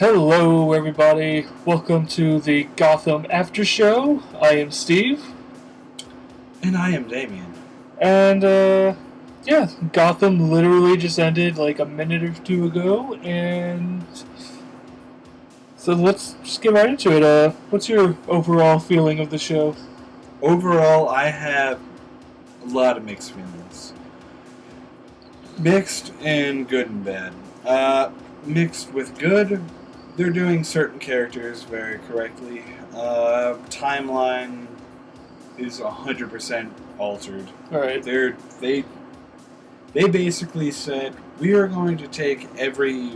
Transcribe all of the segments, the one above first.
Hello, everybody. Welcome to the Gotham After Show. I am Steve, And I am Damien. and yeah, Gotham literally just ended like a minute or two ago, and so let's just get right into it. What's your overall feeling of the show? Overall, I have a lot of mixed feelings. Mixed and good and bad. Mixed with good, they're doing certain characters very correctly. Timeline is 100% altered. All right, They basically said we are going to take every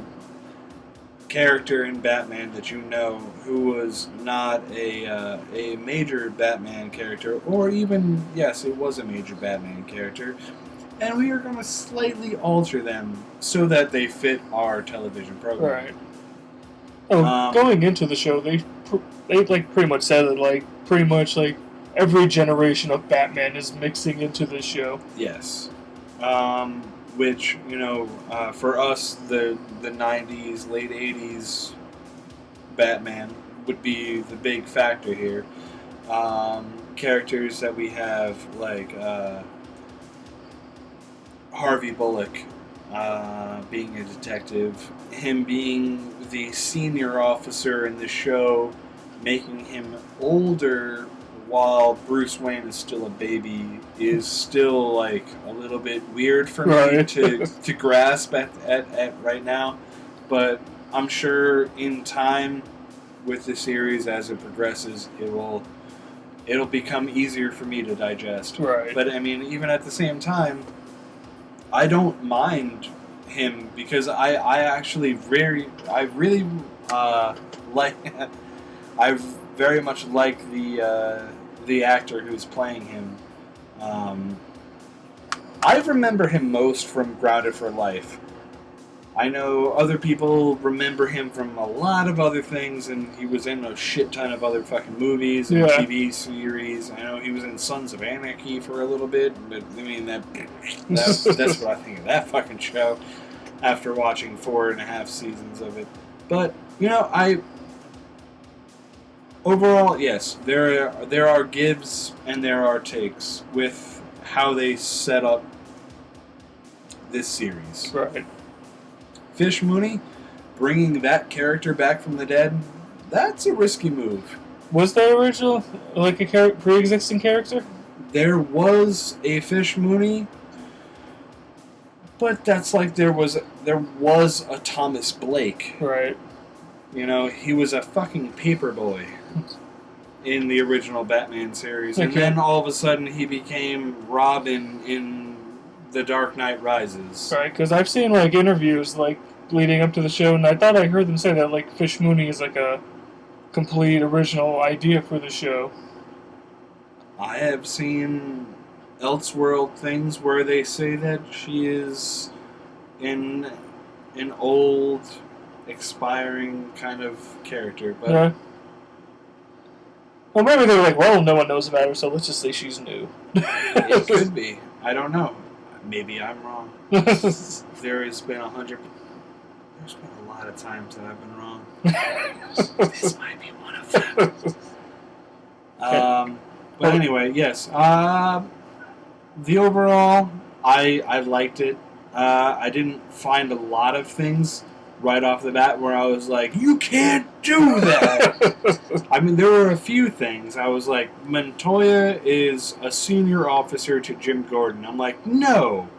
character in Batman that you know who was not a major Batman character, or even yes, it was a major Batman character, and we are going to slightly alter them so that they fit our television all program. right. Oh, going into the show, they like pretty much said that like pretty much like every generation of Batman is mixing into the show. Yes. Which, for us, the 90s, late 80s Batman would be the big factor here. Characters that we have, like Harvey Bullock being a detective, him being the senior officer in the show, making him older while Bruce Wayne is still a baby is still like a little bit weird for me to grasp at right now. But I'm sure in time with the series as it progresses it'll become easier for me to digest. Right. But I mean, even at the same time, I don't mind him because I actually really like I very much like the actor who's playing him. I remember him most from Grounded for Life. I know other people remember him from a lot of other things, and he was in a shit ton of other fucking movies and TV series. I know he was in Sons of Anarchy for a little bit, but I mean that's what I think of that fucking show after watching 4.5 seasons of it. But overall, yes, there are gives and there are takes with how they set up this series. Right. Fish Mooney, bringing that character back from the dead, that's a risky move. Was there original, like a pre-existing character? There was a Fish Mooney, but that's like there was a Thomas Blake. Right. He was a fucking paper boy in the original Batman series. And then all of a sudden he became Robin in The Dark Knight Rises. Right, because I've seen like interviews like leading up to the show, and I thought I heard them say that like Fish Mooney is like a complete original idea for the show. I have seen Elseworld things where they say that she is in an old, expiring kind of character, but yeah. Well, maybe they were like, well, no one knows about her, so let's just say she's new. It could be. I don't know. Maybe I'm wrong. There's been a lot of times that I've been wrong. This might be one of them. But anyway, yes. The overall, I liked it. I didn't find a lot of things right off the bat where I was like, you can't do that! I mean, there were a few things. I was like, Montoya is a senior officer to Jim Gordon. I'm like, no.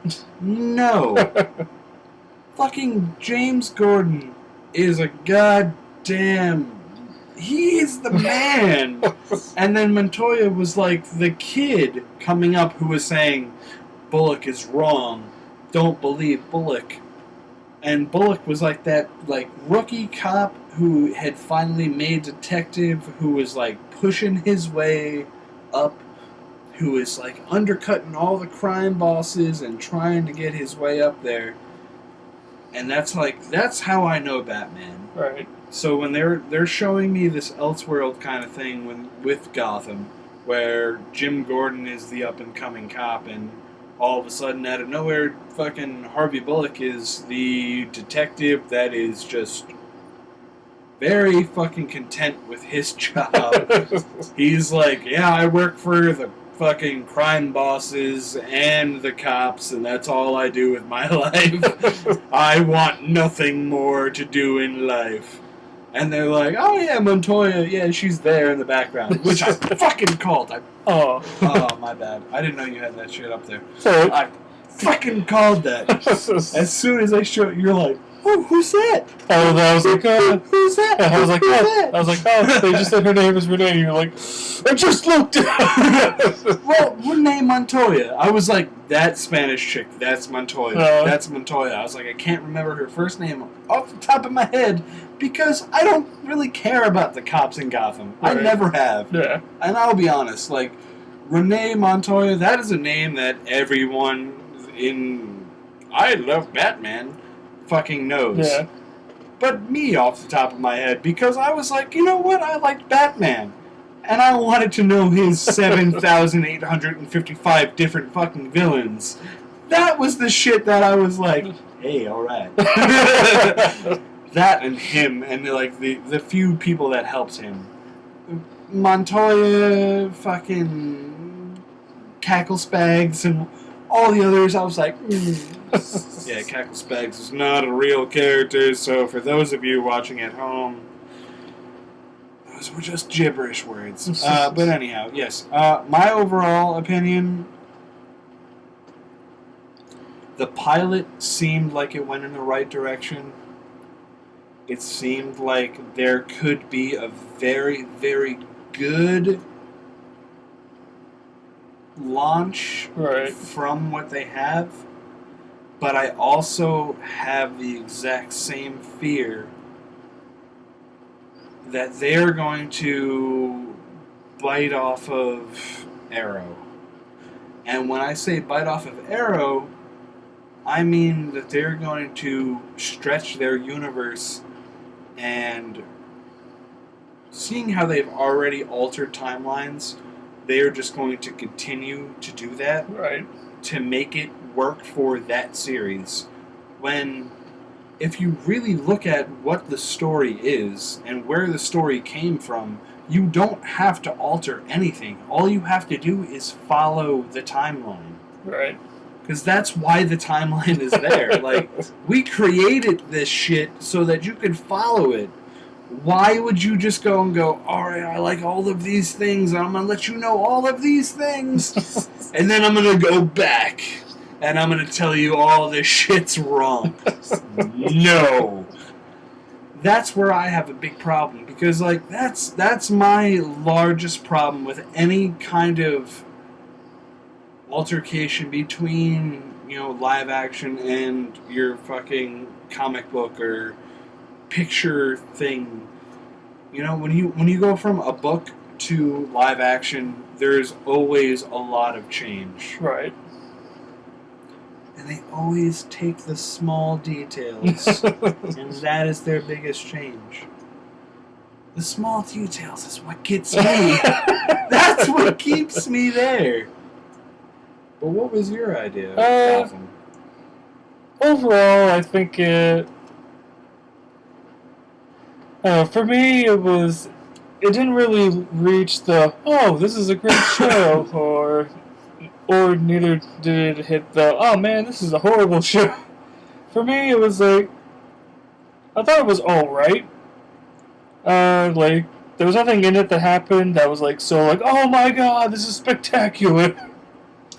Fucking James Gordon is a goddamn... He's the man! And then Montoya was like the kid coming up who was saying, Bullock is wrong. Don't believe Bullock. And Bullock was like that rookie cop who had finally made detective, who was like pushing his way up, who was like undercutting all the crime bosses and trying to get his way up there. And that's how I know Batman. Right. So when they're showing me this Elseworld kind of thing with Gotham, where Jim Gordon is the up and coming cop and all of a sudden, out of nowhere, fucking Harvey Bullock is the detective that is just very fucking content with his job. He's like, yeah, I work for the fucking crime bosses and the cops, and that's all I do with my life. I want nothing more to do in life. And they're like, oh yeah, Montoya, yeah, she's there in the background, which I fucking called. Oh, my bad. I didn't know you had that shit up there. Sorry. I fucking called that. As soon as I showed, you're like, oh, who's that? I was like, who's that? I was like, who's oh, that? I was like, oh, they just said her name is Renee. You're like, I just looked. Well, Renee Montoya. I was like, that Spanish chick. That's Montoya. That's Montoya. I was like, I can't remember her first name off the top of my head because I don't really care about the cops in Gotham. Right. I never have. Yeah. And I'll be honest, like, Renee Montoya, that is a name that everyone in I Love Batman fucking knows. Yeah. But me off the top of my head, because I was like, you know what, I liked Batman. And I wanted to know his 7,855 different fucking villains. That was the shit that I was like, hey, alright. That and him, and like the few people that helps him. Montoya, fucking Cackle Spags, and all the others, I was like, yeah, Cackle Spags is not a real character, so for those of you watching at home, those were just gibberish words. But anyhow, yes. My overall opinion, the pilot seemed like it went in the right direction. It seemed like there could be a very, very good launch from what they have, but I also have the exact same fear that they're going to bite off of Arrow. And when I say bite off of Arrow, I mean that they're going to stretch their universe, and seeing how they've already altered timelines, they are just going to continue to do that to make it work for that series. When, if you really look at what the story is and where the story came from, you don't have to alter anything. All you have to do is follow the timeline. Right. Because that's why the timeline is there. Like, we created this shit so that you could follow it. Why would you just go and go, alright, I like all of these things, and I'm going to let you know all of these things, and then I'm going to go back, and I'm going to tell you all this shit's wrong. No. That's where I have a big problem, because, like, that's my largest problem with any kind of altercation between, you know, live action and your fucking comic book or picture thing. You know, when you go from a book to live action, there's always a lot of change. Right. And they always take the small details, and that is their biggest change. The small details is what gets me. That's what keeps me there. But what was your idea of Gotham? Overall, I think it... for me, it didn't really reach the, oh, this is a great show, or neither did it hit the, oh man, this is a horrible show. For me, it was like, I thought it was alright. Like, there was nothing in it that happened that was like, so like, oh my god, this is spectacular.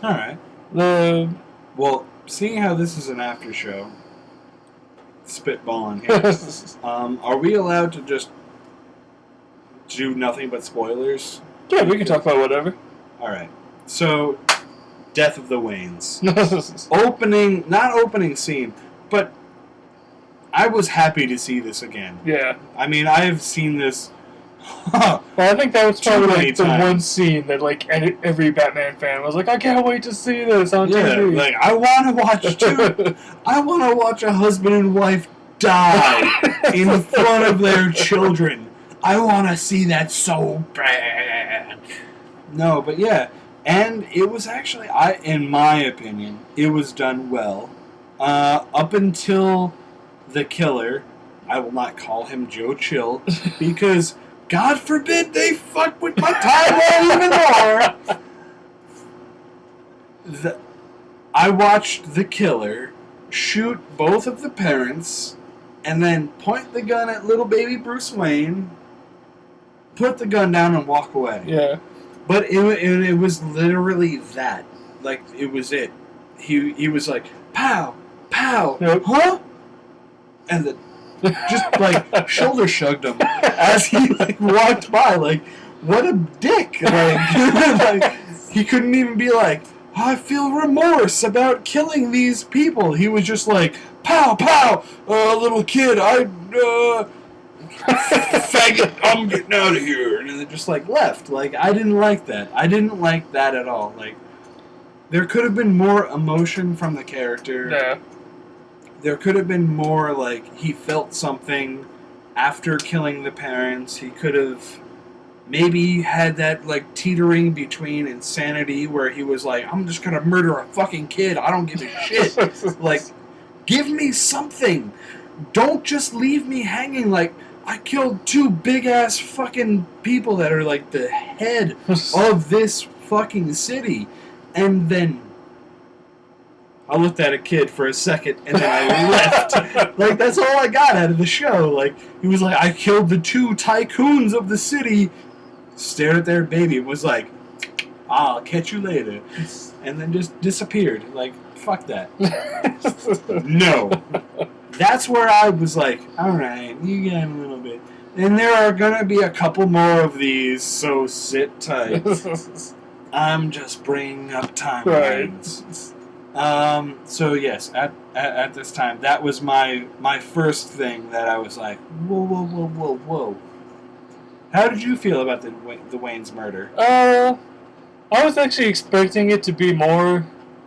Alright. Well, seeing how this is an after show, spitballing here, are we allowed to just do nothing but spoilers? Yeah, we can talk about whatever. Alright. So, Death of the Waynes. Not opening scene, but I was happy to see this again. Yeah. I mean, I have seen this... Well, I think that was probably like the times. one scene that like every Batman fan was like, I can't wait to see this on TV. Like, I want to watch a husband and wife die in front of their children. I want to see that so bad. No, but yeah, and it was actually, in my opinion, it was done well. Up until the killer, I will not call him Joe Chill, because God forbid they fuck with my timeline even more. I watched the killer shoot both of the parents and then point the gun at little baby Bruce Wayne, put the gun down and walk away. Yeah. But it was literally that. Like, it was it. He was like, pow, pow, Yep. huh? And then just, like, shoulder shrugged him as he, like, walked by. Like, what a dick. Like, he couldn't even be like, I feel remorse about killing these people. He was just like, pow, pow, little kid, faggot, I'm getting out of here. And then just, like, left. Like, I didn't like that. I didn't like that at all. Like, there could have been more emotion from the character. Yeah. There could have been more, like, he felt something after killing the parents. He could have maybe had that, like, teetering between insanity where he was like, I'm just gonna murder a fucking kid. I don't give a shit. Like, give me something. Don't just leave me hanging like I killed 2 big-ass fucking people that are, like, the head of this fucking city. And then I looked at a kid for a second, and then I left. Like, that's all I got out of the show. Like, he was like, I killed the 2 tycoons of the city, stared at their baby, and was like, I'll catch you later. And then just disappeared. Like, fuck that. No. That's where I was like, alright, you got a little bit. And there are gonna be a couple more of these, so sit tight. I'm just bringing up timelines. Right. So yes, at this time, that was my first thing that I was like, whoa. How did you feel about the Wayne's murder? I was actually expecting it to be more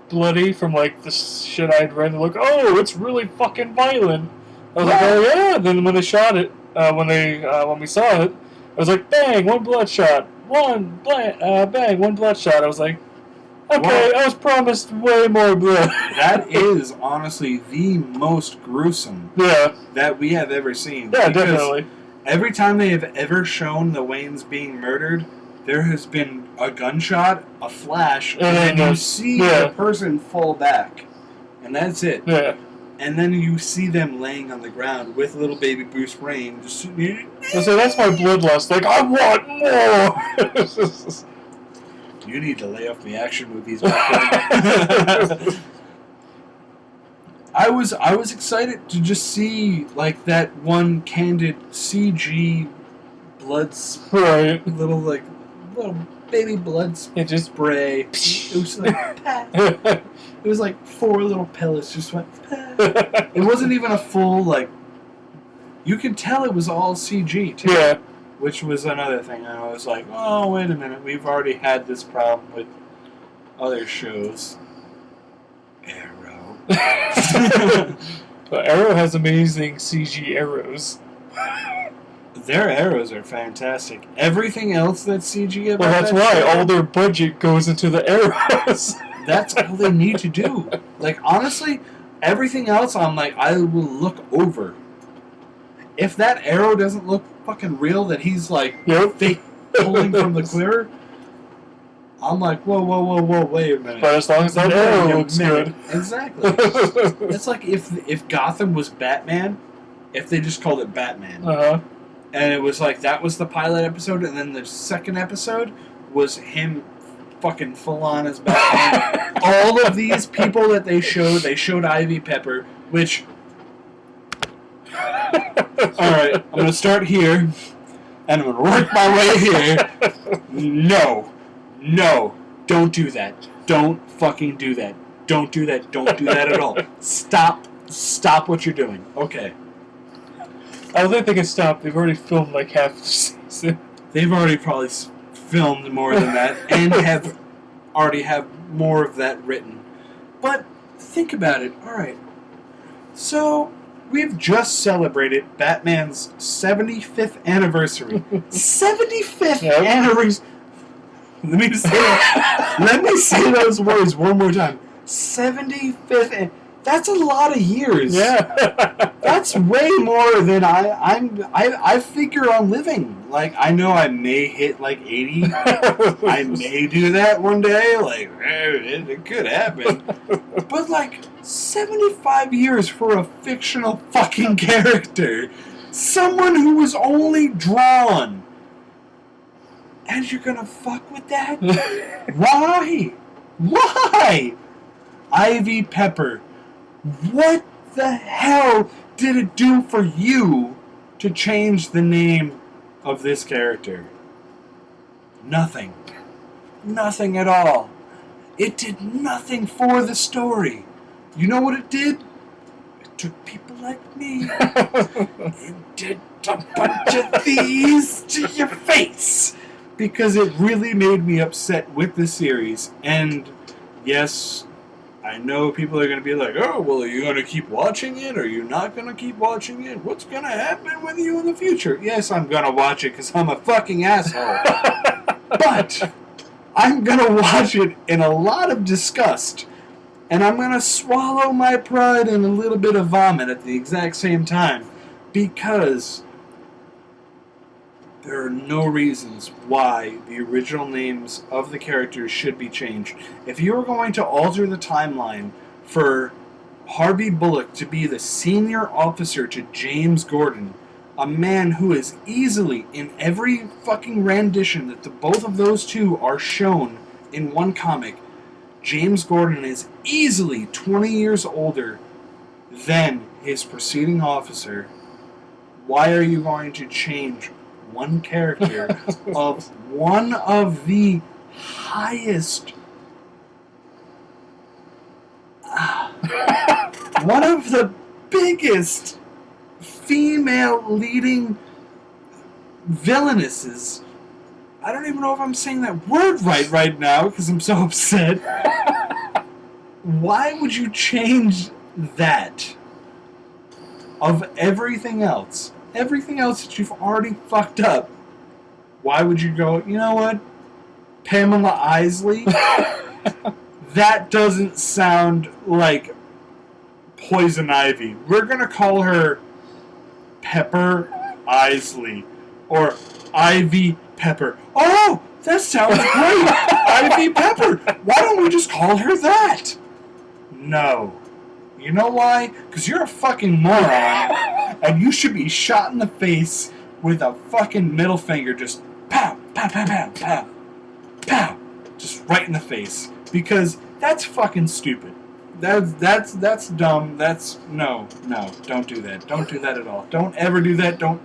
bloody from, like, the shit I'd read. Like, oh, it's really fucking violent. I was like, oh yeah. Then when they shot it, when we saw it, I was like, bang, one bloodshot. Bang, one bloodshot. I was like, okay, I was promised way more blood. That is honestly the most gruesome that we have ever seen. Yeah, definitely. Every time they have ever shown the Waynes being murdered, there has been a gunshot, a flash, and then you see the person fall back. And that's it. Yeah. And then you see them laying on the ground with little baby Bruce Wayne just sitting. So that's my bloodlust. Like, I want more! You need to lay off the action movies, my friend. I was excited to just see, like, that one candid CG blood spray, little baby blood spray. It was like, it was like 4 little pellets just went. It wasn't even a full, like, you could tell it was all CG too. Yeah. Which was another thing. I was like, oh, wait a minute, we've already had this problem with other shows. Arrow. But Arrow has amazing CG arrows. Their arrows are fantastic. Everything else that's CG about well, that's why all their budget goes into the arrows. That's all they need to do. Like, honestly, everything else I'm like, I will look over. If that arrow doesn't look fucking real, that he's like fake pulling from the quiver, I'm like, whoa, wait a minute. But as long as that arrow looks good. Exactly. It's like if Gotham was Batman, if they just called it Batman. And it was like, that was the pilot episode, and then the second episode was him fucking full on as Batman. All of these people that they showed Ivy Pepper, which... Alright, I'm going to start here, and I'm going to work my way here. No, don't do that. Don't fucking do that. Don't do that. Don't do that at all. Stop what you're doing. Okay. I don't think they can stop. They've already filmed like half the season. They've already probably filmed more than that, and already have more of that written. But think about it. Alright. So... we've just celebrated Batman's 75th anniversary. 75th anniversary. Let me say those words one more time. 75th. That's a lot of years. Yeah. That's way more than I figure on living. Like, I know I may hit like 80. I may do that one day. Like, it could happen. But like 75 years for a fictional fucking character. Someone who was only drawn. And you're gonna fuck with that? Why? Why? Ivy Pepper. What the hell did it do for you to change the name of this character? Nothing. Nothing at all. It did nothing for the story. You know what it did? It took people like me and did a bunch of these to your face. Because it really made me upset with the series. And yes, I know people are going to be like, oh, well, are you going to keep watching it? Or are you not going to keep watching it? What's going to happen with you in the future? Yes, I'm going to watch it because I'm a fucking asshole. But I'm going to watch it in a lot of disgust. And I'm going to swallow my pride and a little bit of vomit at the exact same time. Because there are no reasons why the original names of the characters should be changed. If you were going to alter the timeline for Harvey Bullock to be the senior officer to James Gordon, a man who is easily, in every fucking rendition that the both of those two are shown in one comic, James Gordon is easily 20 years older than his preceding officer. Why are you going to change one character of one of the highest, one of the biggest female leading villainesses? I don't even know if I'm saying that word right now because I'm so upset. Why would you change that of everything else? Everything else that you've already fucked up. Why would you go, you know what? Pamela Isley? That doesn't sound like Poison Ivy. We're going to call her Pepper Isley. Or Ivy Pepper. Oh, that sounds great! Ivy Pepper! Why don't we just call her that? No. You know why? Because you're a fucking moron, and you should be shot in the face with a fucking middle finger, just pow, pow, pow, pow, pow, pow, just right in the face. Because that's fucking stupid. That's dumb. No, don't do that. Don't do that at all. Don't ever do that. Don't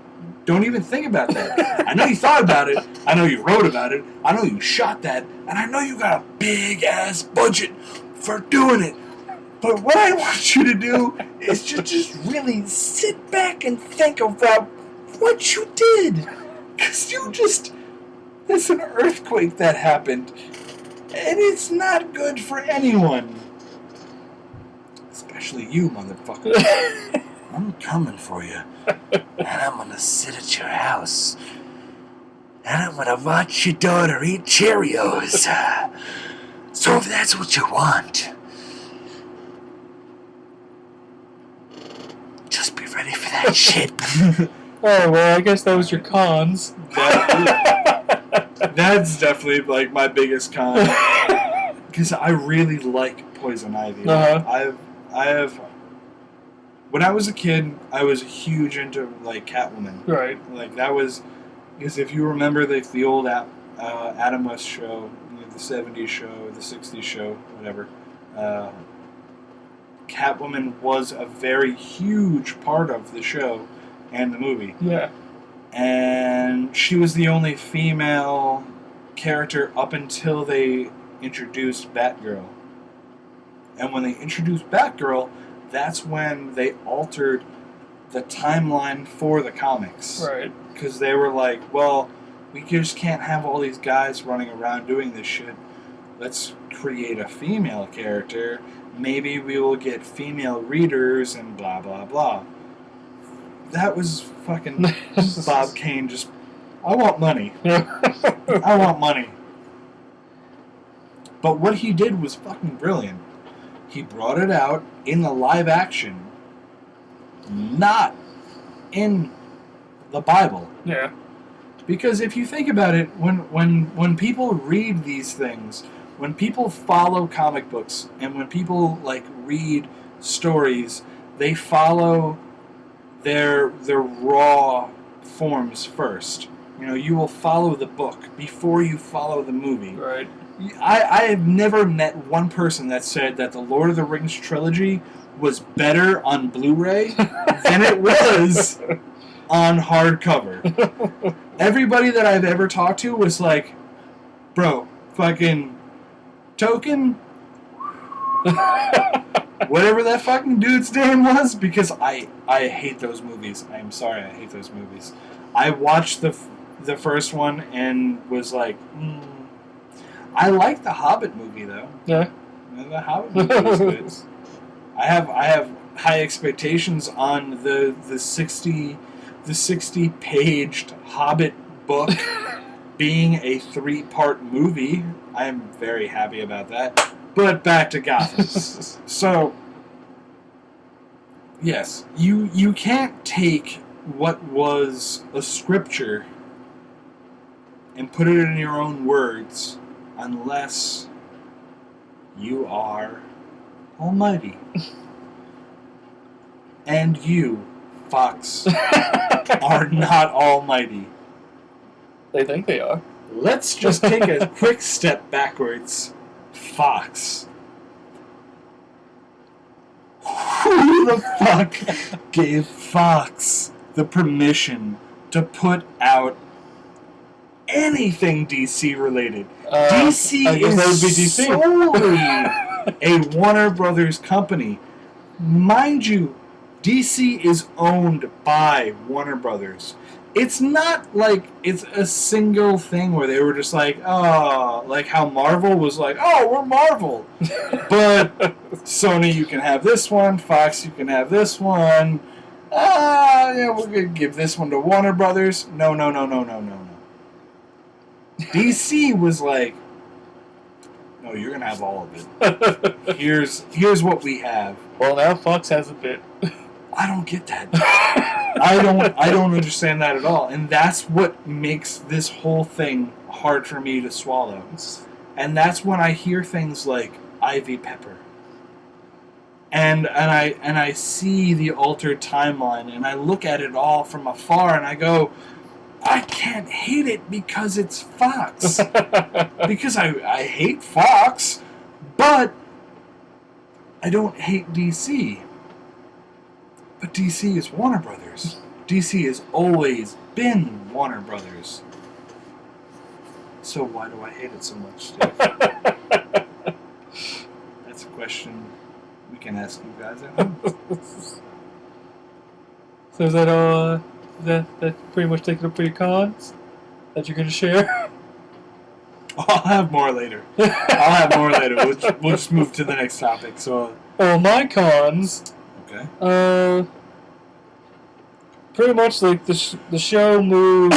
even think about that. I know you thought about it. I know you wrote about it. I know you shot that, and I know you got a big ass budget for doing it. But what I want you to do is just really sit back and think about what you did. Because there's an earthquake that happened. And it's not good for anyone. Especially you, motherfucker. I'm coming for you. And I'm going to sit at your house. And I'm going to watch your daughter eat Cheerios. So if that's what you want, just be ready for that shit. Oh, well, I guess that was your cons. That's definitely, like, my biggest con. Because I really like Poison Ivy. Uh-huh. I have... When I was a kid, I was huge into, like, Catwoman. Right. Like, that was... Because if you remember the old Adam West show, you know, the 70s show, the 60s show, whatever, Catwoman was a very huge part of the show and the movie. Yeah. And she was the only female character up until they introduced Batgirl. And when they introduced Batgirl, that's when they altered the timeline for the comics. Right. Because they were like, well, we just can't have all these guys running around doing this shit. Let's create a female character. Maybe we will get female readers and blah, blah, blah. That was fucking Bob Kane just... I want money. I want money. But what he did was fucking brilliant. he brought it out in the live action, not in the Bible. Yeah. Because if you think about it, when people read these things, when people follow comic books, and when people like read stories, they follow their raw forms first. You know, you will follow the book before you follow the movie. Right. I have never met one person that said that the Lord of the Rings trilogy was better on Blu-ray than it was on hardcover. Everybody that I've ever talked to was like, bro, fucking Token, whatever that fucking dude's name was, because I hate those movies. I'm sorry, I hate those movies. I watched the first one and was like, I like the Hobbit movie though. Yeah. The Hobbit movie was good. I have high expectations on the 60 paged Hobbit book being a 3-part movie. I'm very happy about that. But back to Gotham. So yes, you can't take what was a scripture and put it in your own words unless you are almighty. And you, Fox, are not almighty. They think they are. Let's just take a quick step backwards. Fox. Who the fuck gave Fox the permission to put out anything DC related? DC is solely a Warner Brothers company. Mind you, DC is owned by Warner Brothers. It's not like it's a single thing where they were just like, oh, like how Marvel was like, oh, we're Marvel. But Sony, you can have this one. Fox, you can have this one. Yeah, we're going to give this one to Warner Brothers. No. DC was like, no, you're going to have all of it. Here's what we have. Well, now Fox has a bit. I don't get that. I don't understand that at all. And that's what makes this whole thing hard for me to swallow. And that's when I hear things like Ivy Pepper. And I see the altered timeline and I look at it all from afar and I go, I can't hate it because it's Fox. Because I hate Fox, but I don't hate DC. But DC is Warner Brothers. DC has always been Warner Brothers. So why do I hate it so much, Steve? That's a question we can ask you guys at home. So is that all? That pretty much takes it up for your cons that you're going to share? I'll have more later. We'll just move to the next topic. So. My cons. Okay. Pretty much like the show moved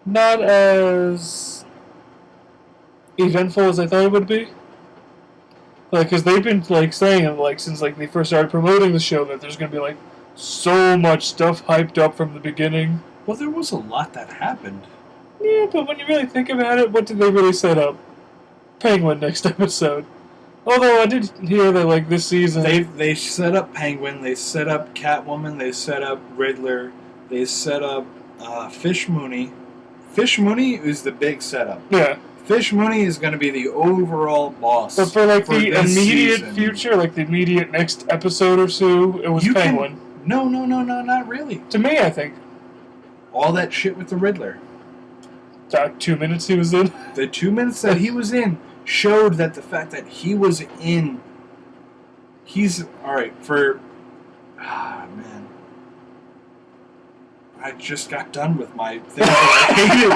not as eventful as I thought it would be. Like, because they've been like saying like since like they first started promoting the show that there's gonna be like so much stuff hyped up from the beginning. Well, there was a lot that happened. Yeah, but when you really think about it, what did they really set up? Penguin next episode. Although I did hear that, like, this season... They set up Penguin, they set up Catwoman, they set up Riddler, they set up Fish Mooney. Fish Mooney is the big setup. Yeah. Fish Mooney is going to be the overall boss. But for, like, the immediate season. future, like, the immediate next episode or two, it was Penguin. No, not really. To me, I think. All that shit with the Riddler. 2 minutes he was in? The 2 minutes that he was in showed that the fact that he was in... He's... Alright, for... man. I just got done with my things that I hated.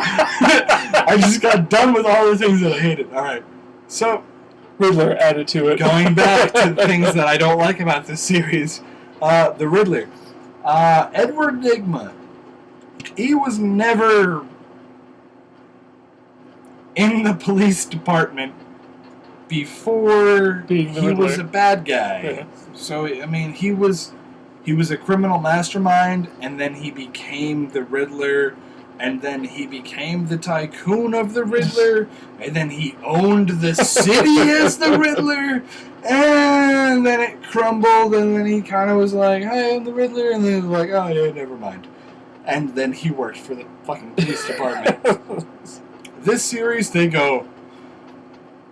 I just got done with all the things that I hated. Alright, so... Riddler added to it. Going back to the things that I don't like about this series. The Riddler. Edward Nygma. He was never... in the police department before Being the he was Riddler. a bad guy. Yeah. So I mean, he was a criminal mastermind, and then he became the Riddler, and then he became the tycoon of the Riddler, and then he owned the city as the Riddler, and then it crumbled, and then he kind of was like, "Hey, I'm the Riddler," and then he was like, "Oh yeah, never mind." And then he worked for the fucking police department. This series, they go,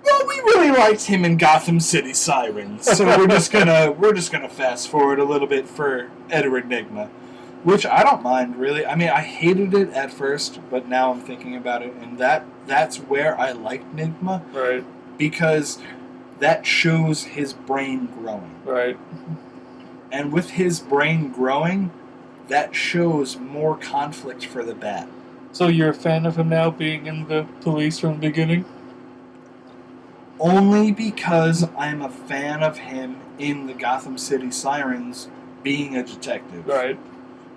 well, we really liked him in Gotham City Sirens, so we're just gonna fast forward a little bit for Edward Nygma, which I don't mind really. I mean, I hated it at first, but now I'm thinking about it, and that's where I liked Nygma, Right. because that shows his brain growing, Right. and with his brain growing, that shows more conflict for the Bat. So you're a fan of him now being in the police from the beginning? Only because I'm a fan of him in the Gotham City Sirens being a detective. Right.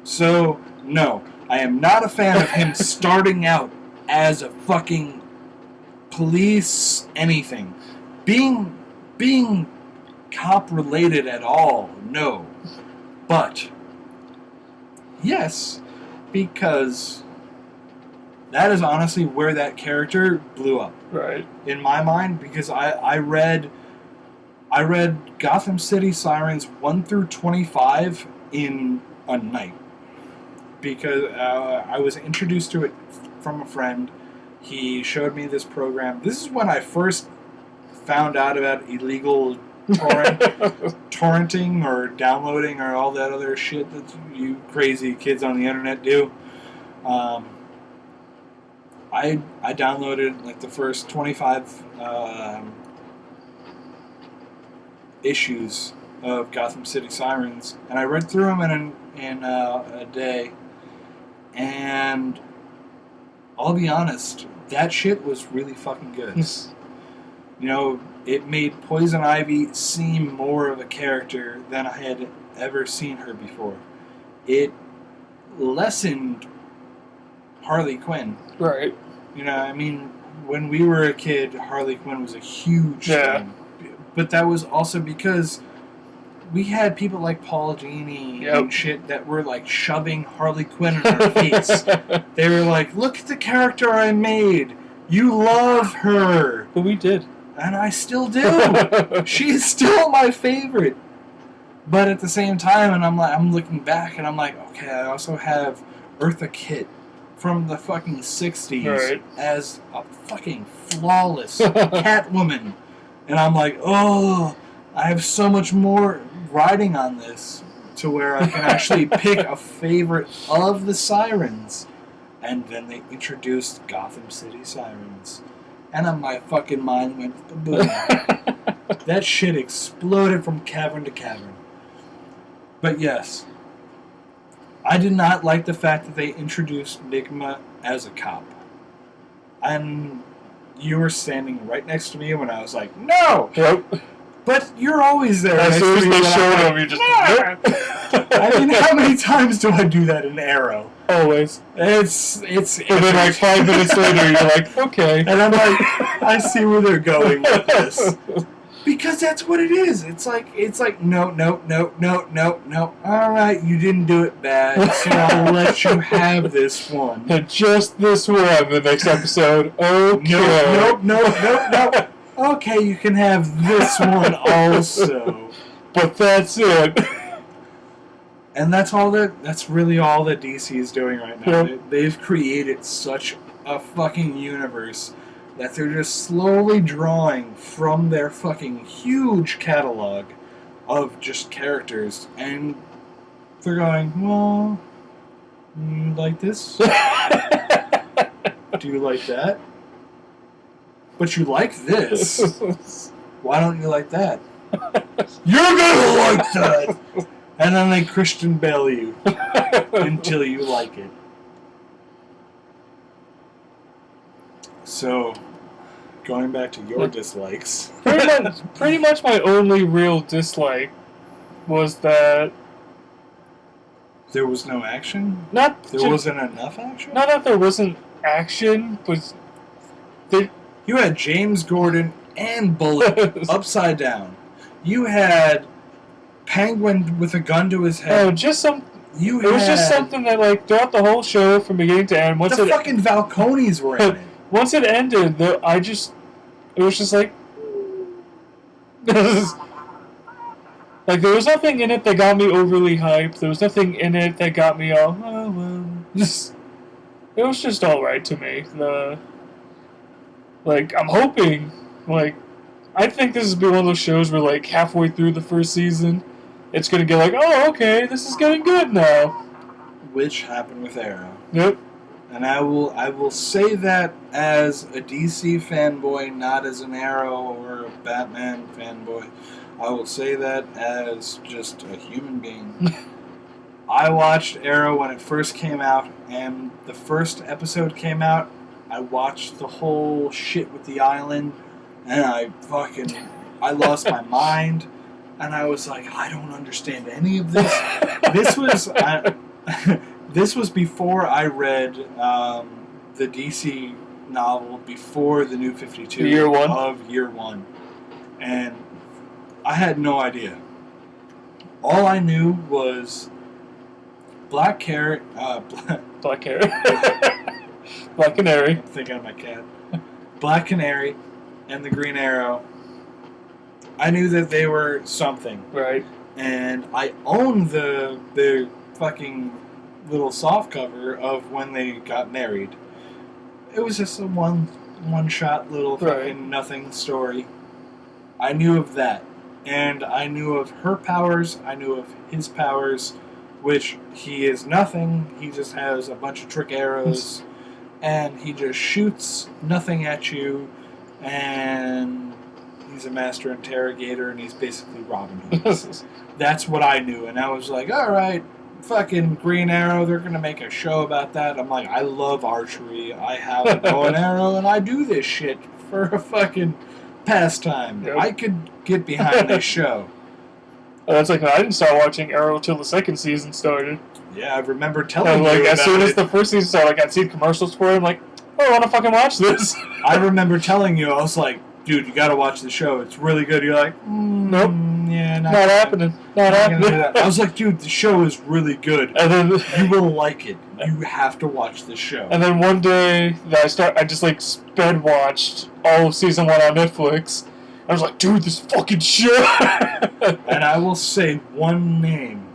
So, no, I am not a fan of him starting out as a fucking police anything. Being cop related at all, no. But, yes, because that is honestly where that character blew up. Right. In my mind, because I read Gotham City Sirens 1 through 25 in a night, because I was introduced to it from a friend. He showed me this program. This is when I first found out about illegal torrenting or downloading or all that other shit that you crazy kids on the internet do. I downloaded like the first 25 issues of Gotham City Sirens, and I read through them in a day. And I'll be honest, that shit was really fucking good. You know, it made Poison Ivy seem more of a character than I had ever seen her before. It lessened Harley Quinn. Right. You know, I mean, when we were a kid, Harley Quinn was a huge thing. But that was also because we had people like Paul Dini and shit that were like shoving Harley Quinn in our face. They were like, look at the character I made. You love her. But we did. And I still do. She's still my favorite. But at the same time, and I'm looking back and I'm like, okay, I also have Eartha Kitt from the fucking 60s as a fucking flawless Catwoman. And I'm like, oh, I have so much more riding on this to where I can actually pick a favorite of the Sirens. And then they introduced Gotham City Sirens. And my fucking mind went boom. That shit exploded from cavern to cavern. But yes, I did not like the fact that they introduced Nygma as a cop. And you were standing right next to me when I was like, no! Yep. But you're always there. As soon as they showed him, you just... Nope. I mean, how many times do I do that in Arrow? Always. It's And then like 5 minutes later, you're like, okay. And I'm like, I see where they're going with this. Because that's what it is. It's like no. All right, you didn't do it bad, so I'll let you have this one. And just this one, the next episode. Okay. Nope. Okay, you can have this one also. But that's it. And that's really all that DC is doing right now. Yeah. They've created such a fucking universe that they're just slowly drawing from their fucking huge catalog of just characters, and they're going, well, you like this? Do you like that? But you like this. Why don't you like that? You're gonna like that! And then they Christian Bale you until you like it. So, going back to your dislikes. Pretty much my only real dislike was that... There was no action? There wasn't enough action? Not that there wasn't action, but... You had James Gordon and Bullet upside down. You had Penguin with a gun to his head. Oh, just some. You It was just something that, like, throughout the whole show, from beginning to end, the fucking Falcones were in it. Once it ended, it was just like, like, there was nothing in it that got me overly hyped. There was nothing in it that got me all, oh, well, just, it was just alright to me. Like, I'm hoping, like, I think this is be one of those shows where, like, halfway through the first season, it's gonna get like, oh, okay, this is getting good now. Which happened with Arrow. Yep. And I will say that as a DC fanboy, not as an Arrow or a Batman fanboy. I will say that as just a human being. I watched Arrow when it first came out, and the first episode came out. I watched the whole shit with the island, and I lost my mind. And I was like, I don't understand any of this. This was before I read the DC novel before the New 52 Year One. of Year One, and I had no idea. All I knew was Black Canary. Black Canary. I'm thinking of my cat. Black Canary and the Green Arrow. I knew that they were something. Right. And I owned the fucking little softcover of when they got married. It was just a one shot little fucking nothing story. I knew of that. And I knew of her powers, I knew of his powers, which he is nothing. He just has a bunch of trick arrows and he just shoots nothing at you, and he's a master interrogator, and he's basically Robin Hood. That's what I knew, and I was like, alright, fucking Green Arrow, they're going to make a show about that. I'm like, I love archery, I have a bow and arrow, and I do this shit for a fucking pastime. Yep. I could get behind this show. That's like, I didn't start watching Arrow till the second season started. Yeah, I remember telling And, like, you as about soon it. as the first season started, like, I'd seen commercials for it, I'm like, oh, I want to fucking watch this. I remember telling you, I was like, dude, you gotta watch the show. It's really good. You're like, Nope. Yeah, Not happening. Not happening. I was like, dude, the show is really good. And then You will like it. You have to watch the show. And then one day that I just like sped watched all of season 1 on Netflix. I was like, dude, this fucking shit. And I will say one name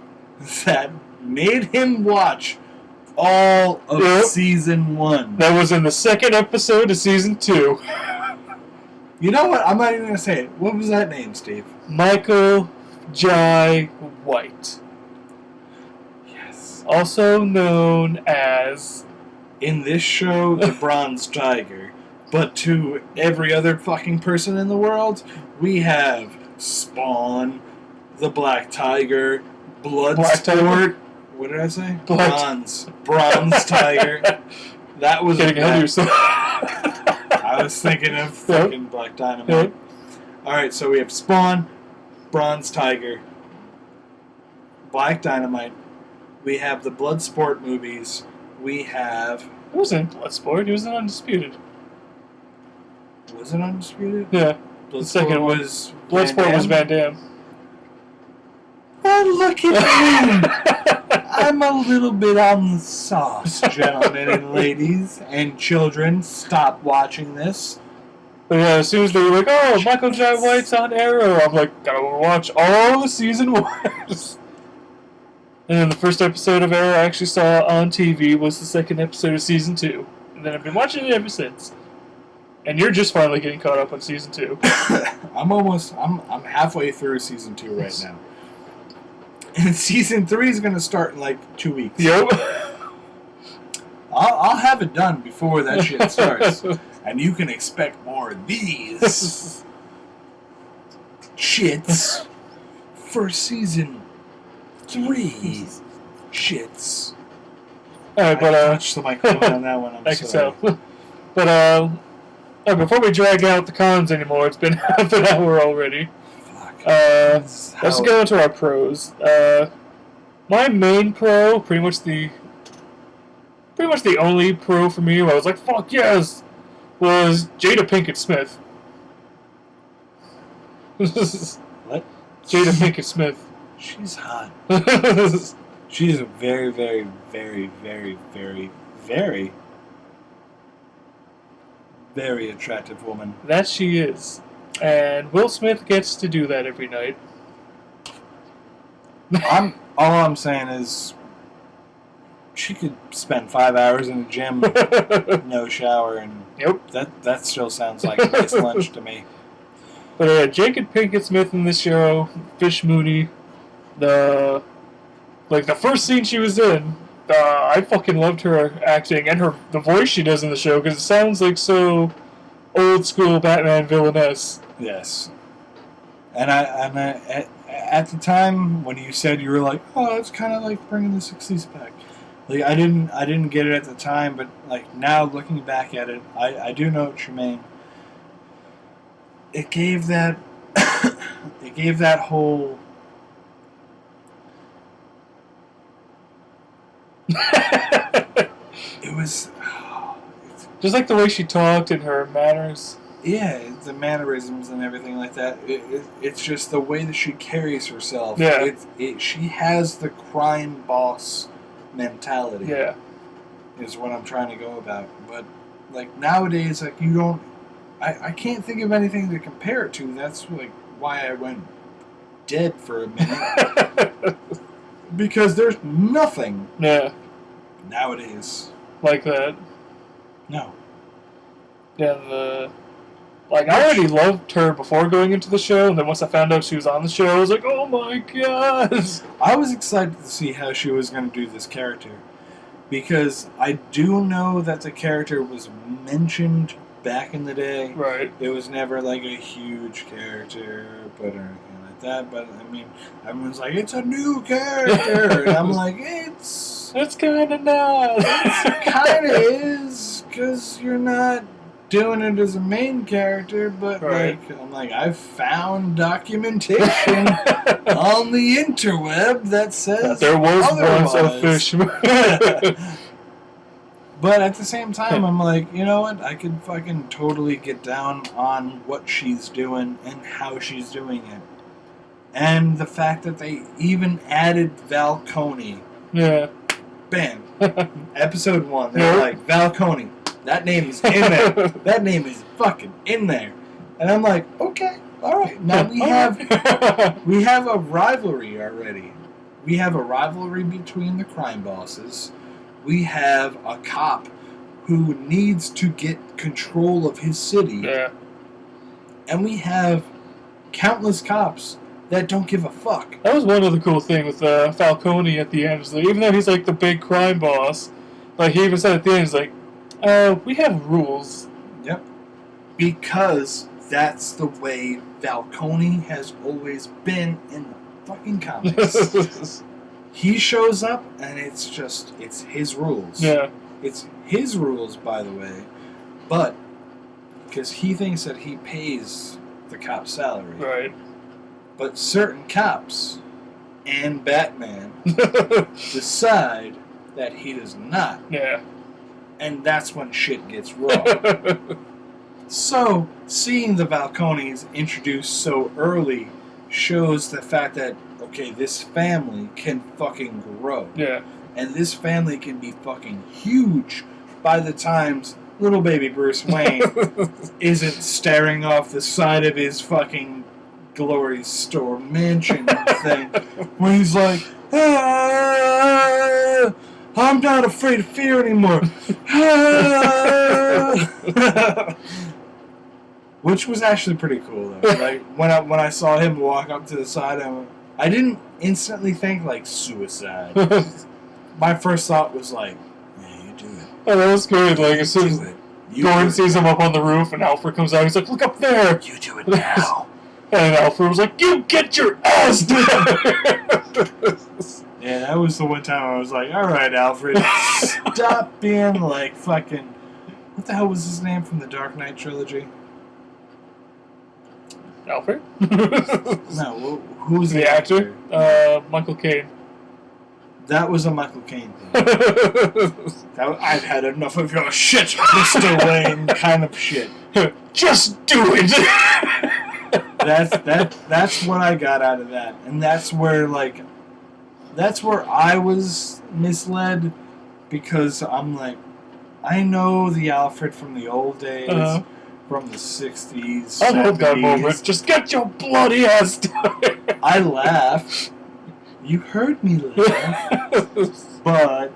that made him watch all of season 1. That was in the second episode of season 2. You know what? I'm not even gonna say it. What was that name, Steve? Michael Jai White. Yes. Also known as... In this show, the Bronze Tiger. But to every other fucking person in the world, we have Spawn, the Black Tiger, Bloodsport. What did I say? Bronze Tiger. That was getting ahead of yourself. I was thinking of fucking Black Dynamite. Alright, so we have Spawn, Bronze Tiger, Black Dynamite. We have the Bloodsport movies. We have... He wasn't in Bloodsport. He was in Undisputed. Was it Undisputed? Yeah. Bloodsport second one. was... Bloodsport was Van Damme. Oh, look at me! I'm a little bit on the sauce, gentlemen and ladies and children. Stop watching this. But yeah, as soon as they were like, oh, Michael Jai White's on Arrow, I'm like, gotta watch all the season 1s. And then the first episode of Arrow I actually saw on TV was the second episode of season 2. And then I've been watching it ever since. And you're just finally getting caught up on season 2. I'm halfway through season 2 right now. And season 3 is going to start in like 2 weeks. Yep. I'll have it done before that shit starts. And you can expect more of these shits for season 3 shits. Alright, but I touched the microphone on that one. I'm I can sorry. tell. But before we drag out the cons anymore, it's been half an hour already. Let's go into our pros. My main pro, pretty much the only pro for me where I was like, fuck yes, was Jada Pinkett Smith. What? Jada Pinkett Smith. She's hot. She's a very, very, very, very, very, very, very attractive woman. That she is. And Will Smith gets to do that every night. All I'm saying is she could spend 5 hours in the gym, no shower, and Yep. that still sounds like a nice lunch to me. But Jacob Pinkett Smith in this show, Fish Mooney, the first scene she was in, I fucking loved her acting and the voice she does in the show because it sounds like so old school Batman villainess. Yes. And I at the time when you said, you were like, oh, it's kind of like bringing the 60s back. Like I didn't get it at the time, but like now looking back at it, I do know what you mean. It gave that whole it was just like the way she talked and her manners. Yeah, the mannerisms and everything like that. It's just the way that she carries herself. Yeah. She has the crime boss mentality. Yeah. Is what I'm trying to go about. But like nowadays, like you don't. I can't think of anything to compare it to. That's like why I went dead for a minute. Because there's nothing. Yeah. Nowadays. Like that. No. Yeah, I already loved her before going into the show, and then once I found out she was on the show, I was like, oh my god! I was excited to see how she was going to do this character. Because I do know that the character was mentioned back in the day. Right. It was never like a huge character, but or anything like that. But I mean, everyone's like, it's a new character! And I'm like, it's kind of not. It kind of is, because you're not doing it as a main character, but right. like I'm like, I've found documentation on the interweb that says there was otherwise. once a fish. But at the same time, I'm like, you know what? I could fucking totally get down on what she's doing and how she's doing it. And the fact that they even added Val Coney. Yeah. Bam. Episode 1. They're like, Val Coney. That name is in there. That name is fucking in there. And I'm like, okay, alright. Now we have a rivalry already. We have a rivalry between the crime bosses. We have a cop who needs to get control of his city. Yeah. And we have countless cops that don't give a fuck. That was one of the cool things with Falcone at the end. Is like, even though he's like the big crime boss, like he even said at the end, he's like, we have rules. Yep. Because that's the way Falcone has always been in the fucking comics. He shows up and it's his rules. Yeah. It's his rules, by the way, but because he thinks that he pays the cop's salary. Right. But certain cops and Batman decide that he does not. Yeah. And that's when shit gets wrong. So, seeing the Falcones introduced so early shows the fact that, okay, this family can fucking grow. Yeah. And this family can be fucking huge by the times little baby Bruce Wayne isn't staring off the side of his fucking glory store mansion thing where he's like, I'm not afraid of fear anymore. Which was actually pretty cool though. Like when I saw him walk up to the side, I didn't instantly think like suicide. My first thought was like, yeah, you do it. Oh, that was good. Like as soon as Gordon sees him up on the roof and Alfred comes out, he's like, look up there! You do it now. And Alfred was like, you get your ass down! Yeah, that was the one time I was like, alright, Alfred, stop being like fucking... What the hell was his name from the Dark Knight trilogy? Alfred? No, who's the actor? Michael Caine. That was a Michael Caine thing. I've had enough of your shit, Mr. Wayne kind of shit. Just do it! That's what I got out of that, and that's where I was misled, because I'm like, I know the Alfred from the old days, from the 60s, I love that 70s. moment. Just get your bloody ass down here. I laughed. You heard me laugh. But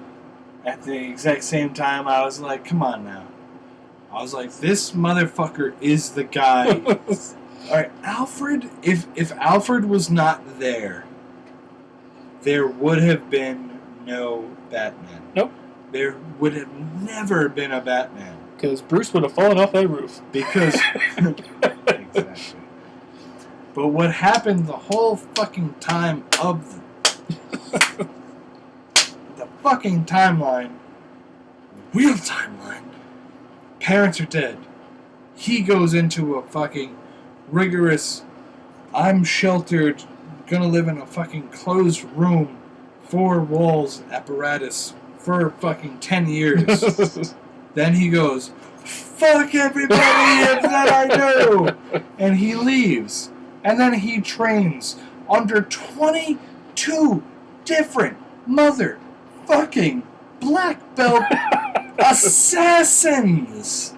at the exact same time, I was like, come on now. I was like, this motherfucker is the guy. Alright, Alfred, if Alfred was not there, there would have been no Batman. Nope. There would have never been a Batman. Because Bruce would have fallen off that roof. Because... exactly. But what happened the whole fucking time of the fucking timeline, real timeline, parents are dead. He goes into a fucking rigorous, I'm sheltered, gonna live in a fucking closed room, 4 walls apparatus for fucking 10 years. Then he goes, fuck everybody that I know! And he leaves. And then he trains under 22 different motherfucking black belt assassins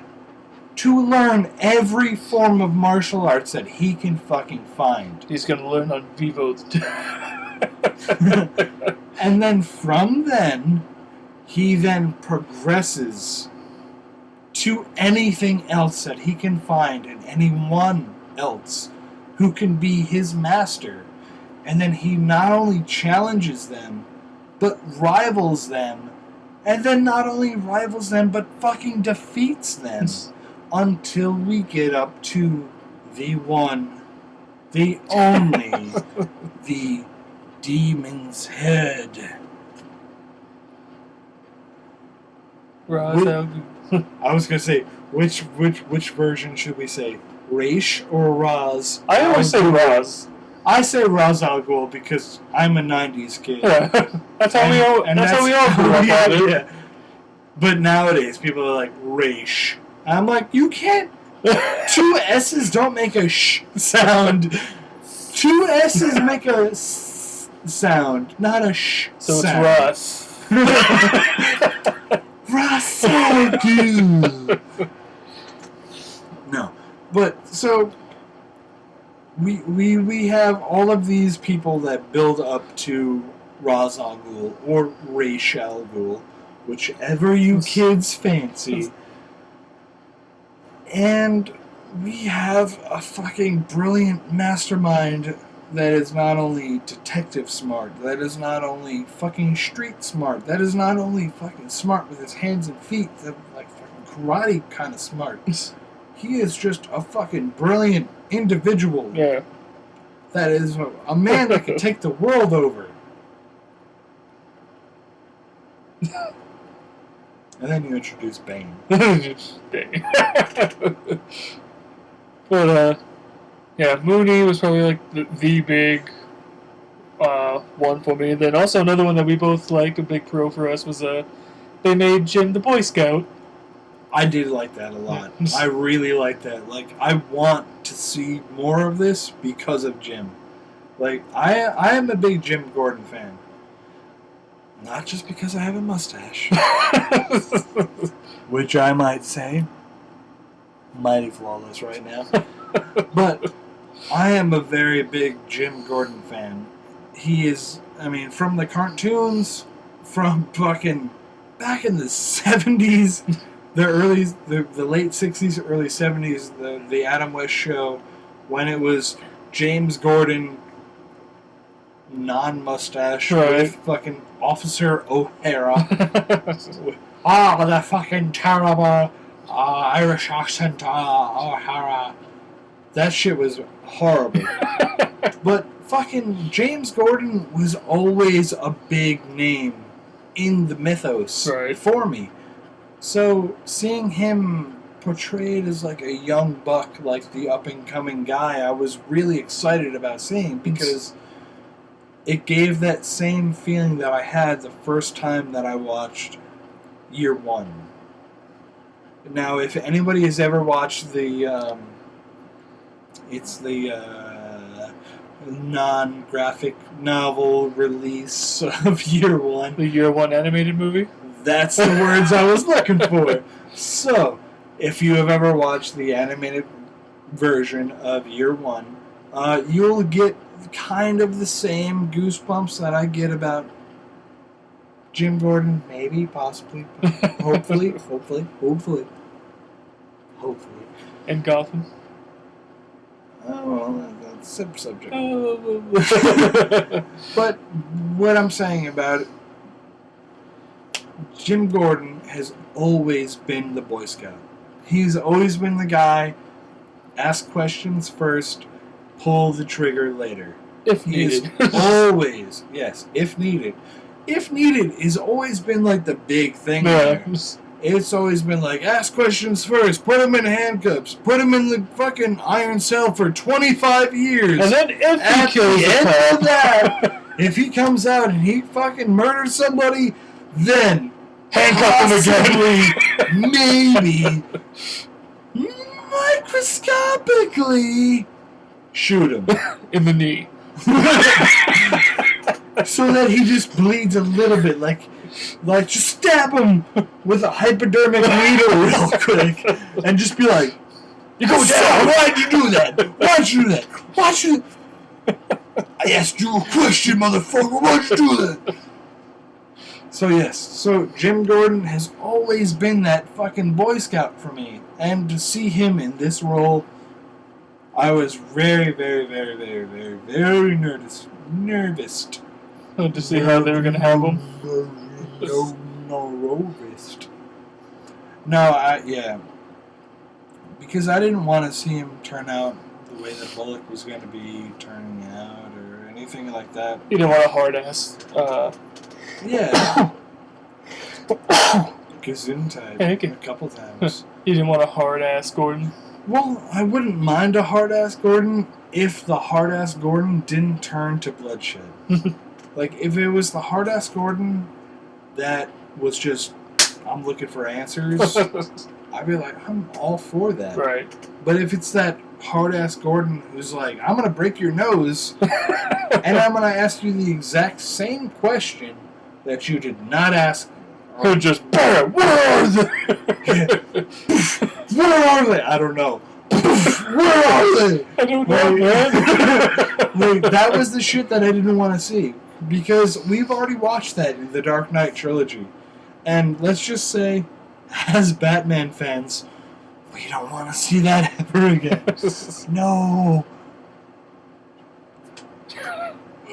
to learn every form of martial arts that he can fucking find. He's gonna learn on Vivo. And then from then, he then progresses to anything else that he can find and anyone else who can be his master. And then he not only challenges them, but rivals them. And then not only rivals them, but fucking defeats them. Until we get up to the one, the only, the Demon's Head. Ra's I was gonna say, which version should we say? Raish or Ra's? I always say Ra's. I say Ra's al Ghul because I'm a '90s kid. Yeah, that's how we all grew up on it. Yeah. But nowadays, people are like Raish. I'm like, you can't. 2 S's don't make a sh sound. 2 S's make a s sound, not a sh so sound. It's Russ. Ra's al Ghul. No, but so we have all of these people that build up to Ra's al Ghul or Ra's al Ghul, whichever you kids fancy. And we have a fucking brilliant mastermind that is not only detective smart, that is not only fucking street smart, that is not only fucking smart with his hands and feet, that like fucking karate kind of smart. He is just a fucking brilliant individual. Yeah. That is a man that can take the world over. And then you introduce Bane. Bane. But, yeah, Mooney was probably like the big one for me. Then also another one that we both liked, a big pro for us, was they made Jim the Boy Scout. I did like that a lot. I really like that. Like, I want to see more of this because of Jim. Like, I am a big Jim Gordon fan. Not just because I have a mustache. Which I might say, mighty flawless right now. But I am a very big Jim Gordon fan. He is, I mean, from the cartoons, from fucking back in the 70s, the late 60s, early 70s, the Adam West show, when it was James Gordon, non-mustache, right, with fucking Officer O'Hara. The fucking terrible Irish accent O'Hara. That shit was horrible. But fucking James Gordon was always a big name in the mythos for me. So seeing him portrayed as like a young buck, like the up-and-coming guy, I was really excited about seeing, because it gave that same feeling that I had the first time that I watched Year One. Now, if anybody has ever watched the It's the non-graphic novel release of Year One. The Year One animated movie? That's the words I was looking for. So, if you have ever watched the animated version of Year One, you'll get kind of the same goosebumps that I get about Jim Gordon, maybe, possibly, hopefully. And Gotham? Oh, well, that's a subject. Oh. But what I'm saying about it, Jim Gordon has always been the Boy Scout. He's always been the guy, ask questions first, pull the trigger later. If needed. Always, yes, if needed. If needed has always been like the big thing there. It's always been like, ask questions first, put him in handcuffs, put him in the fucking iron cell for 25 years. And then if he kills the cop, that, if he comes out and he fucking murders somebody, then handcuff him again. Maybe, microscopically, shoot him. In the knee. So that he just bleeds a little bit, like just stab him with a hypodermic needle real quick, and just be like, "You go down! Why'd you do that? Why'd you do that? Why'd you? I asked you a question, motherfucker. Why'd you do that?" So yes, so Jim Gordon has always been that fucking Boy Scout for me, and to see him in this role, I was very, very, very, very, very, very nervous. To see how they were going to have him. Yeah. Because I didn't want to see him turn out the way that Bullock was going to be turning out or anything like that. You didn't want a hard ass. Yeah. Gesundheit. Thank you. A couple times. You didn't want a hard ass Gordon? Well, I wouldn't mind a hard ass Gordon if the hard ass Gordon didn't turn to bloodshed. Like, if it was the hard-ass Gordon that was just, I'm looking for answers, I'd be like, I'm all for that. Right. But if it's that hard-ass Gordon who's like, I'm going to break your nose, and I'm going to ask you the exact same question that you did not ask. Or just, where are they? Where are they? I don't know. Where are they? I don't know, man. Wait, that was the shit that I didn't want to see. Because we've already watched that in the Dark Knight trilogy. And let's just say, as Batman fans, we don't want to see that ever again. No.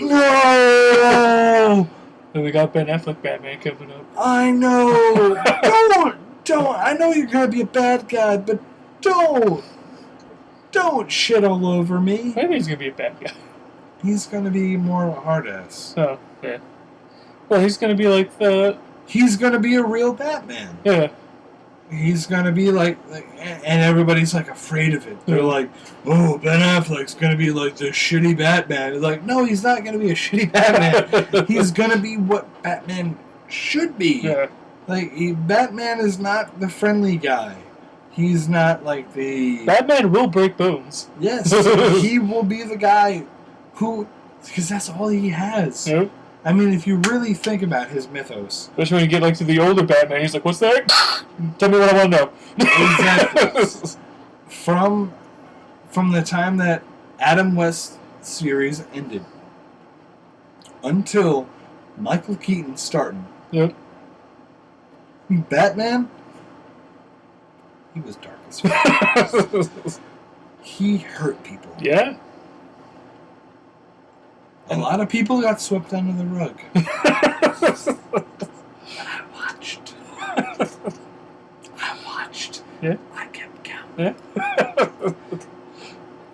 No! And we got Ben Affleck Batman coming up. I know. Don't. I know you're going to be a bad guy, but don't shit all over me. I think he's going to be a bad guy. He's going to be more of a hard-ass. Oh, yeah. Well, he's going to be like the... He's going to be a real Batman. Yeah. He's going to be like... And everybody's, like, afraid of it. They're like, oh, Ben Affleck's going to be, like, the shitty Batman. It's like, no, he's not going to be a shitty Batman. He's going to be what Batman should be. Yeah. Like, Batman is not the friendly guy. He's not, like, the... Batman will break bones. Yes. He will be the guy... Who, because that's all he has. Yep. I mean, if you really think about his mythos. Especially when you get like to the older Batman, he's like, "What's that? Tell me what I want to know." Exactly. From the time that Adam West series ended until Michael Keaton starting. Yep. Batman, he was dark as fuck. He hurt people. Yeah. A lot of people got swept under the rug. But I watched. Yeah. I kept counting. Yeah.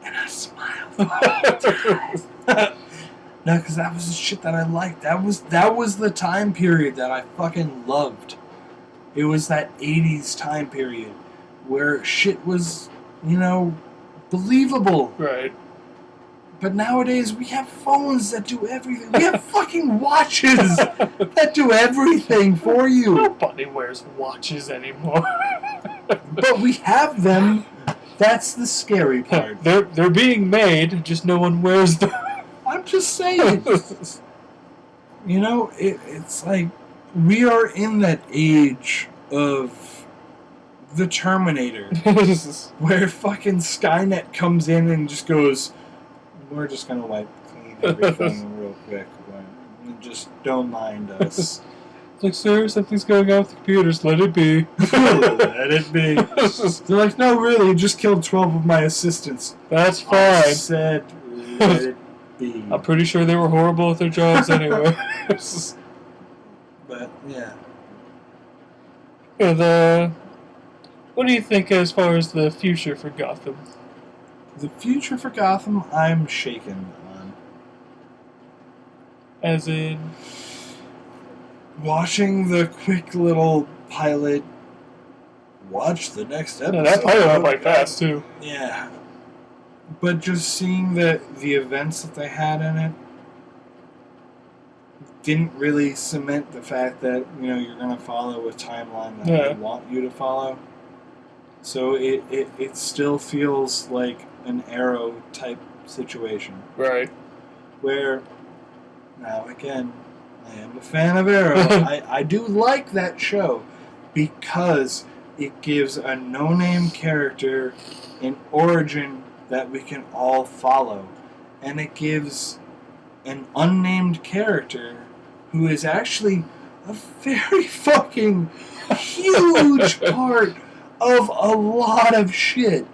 And I smiled all the time. No, because that was the shit that I liked. That was the time period that I fucking loved. It was that 80s time period where shit was, believable. Right. But nowadays, we have phones that do everything. We have fucking watches that do everything for you. Nobody wears watches anymore. But we have them That's the scary part. They're being made, just no one wears them. I'm just saying. You know, it's like we are in that age of the Terminator, where fucking Skynet comes in and just goes, we're just gonna wipe clean everything real quick. Just don't mind us. It's like, sir, something's going on with the computers. Let it be. Let it be. They're like, no, really, you just killed 12 of my assistants. That's fine. I said, let it be. I'm pretty sure they were horrible at their jobs anyway. But, yeah. And, what do you think as far as the future for Gotham? The future for Gotham, I'm shaken on. As in... Watching the quick little pilot, watch the next episode. Yeah, that pilot went quite fast, too. Yeah. But just seeing the events that they had in it didn't really cement the fact that, you know, you're going to follow a timeline that they want you to follow. So it still feels like an Arrow type situation. Right. Where, now again, I am a fan of Arrow. I do like that show because it gives a no-name character an origin that we can all follow. And it gives an unnamed character who is actually a very fucking huge part of a lot of shit.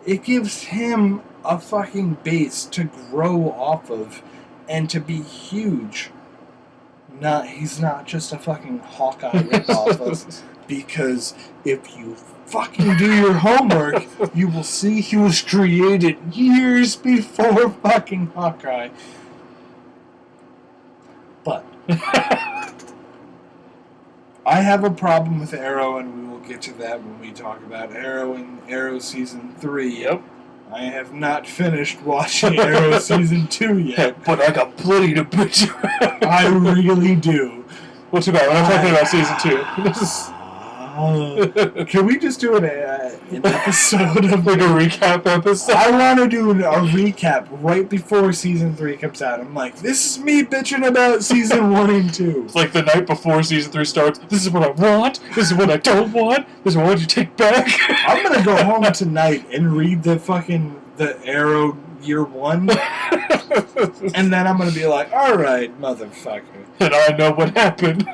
It gives him a fucking base to grow off of and to be huge. He's not just a fucking Hawkeye ripoff of, because if you fucking do your homework, you will see he was created years before fucking Hawkeye. But I have a problem with Arrow, and we will get to that when we talk about Arrow and Arrow Season 3. Yep. I have not finished watching Arrow Season 2 yet. But I got plenty to bitch about. I really do. What's about? We're not talking about Season 2. Can we just do an episode of... Like a recap episode? I want to do a recap right before Season 3 comes out. I'm like, this is me bitching about Season 1 and 2. It's like the night before Season 3 starts. This is what I want. This is what I don't want. This is what I want you to take back. I'm going to go home tonight and read the Arrow Year 1. And then I'm going to be like, alright, motherfucker. And I know what happened.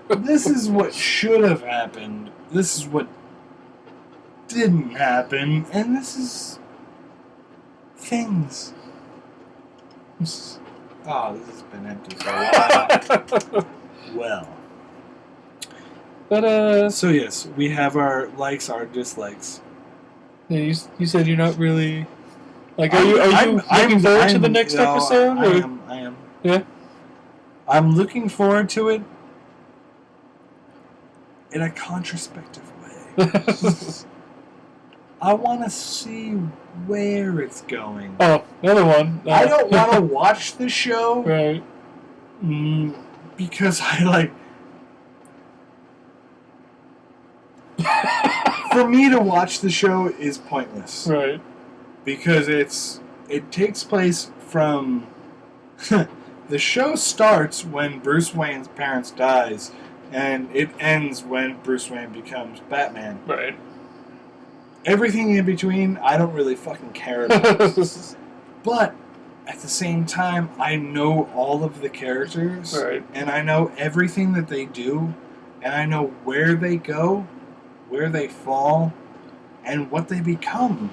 This is what should have happened. This is what didn't happen. And this is... things. Oh, this has been empty for a while. Well. But, So yes, we have our likes, our dislikes. yeah, you said you're not really... Like, are you looking forward to the next episode? I am. Yeah? I'm looking forward to it in a contraspective way. I want to see where it's going. Oh, another one. I don't want to watch the show. Right. Because I for me to watch the show is pointless. Right. Because it takes place from... The show starts when Bruce Wayne's parents dies, and it ends when Bruce Wayne becomes Batman. Right. Everything in between, I don't really fucking care about. But, at the same time, I know all of the characters, right. And I know everything that they do, and I know where they go, where they fall, and what they become.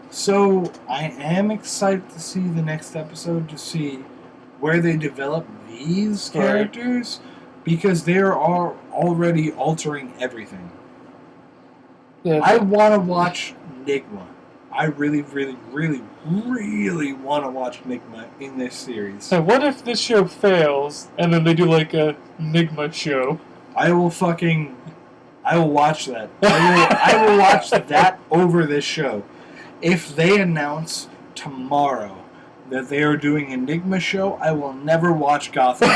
So, I am excited to see the next episode, to see where they develop these characters, because they are already altering everything. Yeah, I want to watch Nigma. I really, really, really, really want to watch Nigma in this series. So what if this show fails, and then they do like a Nigma show? I will watch that. I will watch that over this show. If they announce tomorrow that they are doing an Enigma show, I will never watch Gotham. And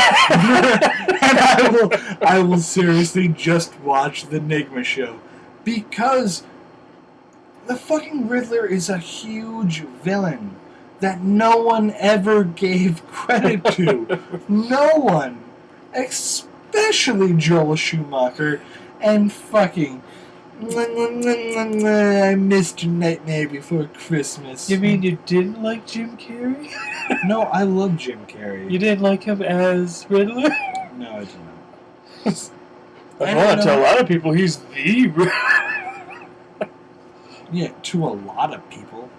I will seriously just watch the Enigma show. Because The fucking Riddler is a huge villain that no one ever gave credit to. No one. Especially Joel Schumacher and fucking... I missed Nightmare Before Christmas. You mean you didn't like Jim Carrey? No, I love Jim Carrey. You didn't like him as Riddler? No, I did not. I want to tell a lot of people he's the Riddler. Yeah, to a lot of people.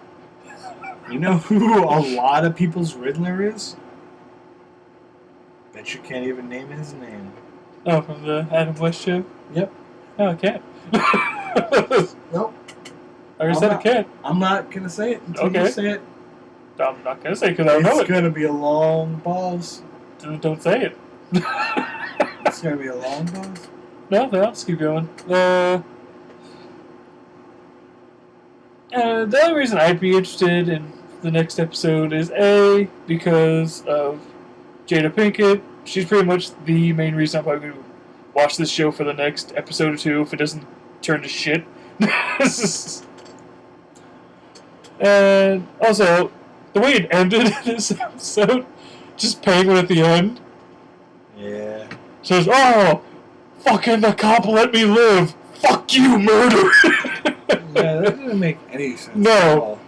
You know who a lot of people's Riddler is? Bet you can't even name his name. Oh, from the Adam West show? Yep. Oh, I can't. Nope. I said I can't. I'm not going to say it until you say it. I'm not going to say it because I don't know it. It's going to be a long pause. Don't say it. It's going to be a long pause? No, I'll just keep going. The only reason I'd be interested in the next episode is A, because of Jada Pinkett. She's pretty much the main reason I'm probably going to watch this show for the next episode or two if it doesn't turn to shit. And also, the way it ended in this episode, just Penguin at the end. Yeah. Says, "Oh, fucking the cop let me live. Fuck you, murder." Yeah, that didn't make any sense No. at all.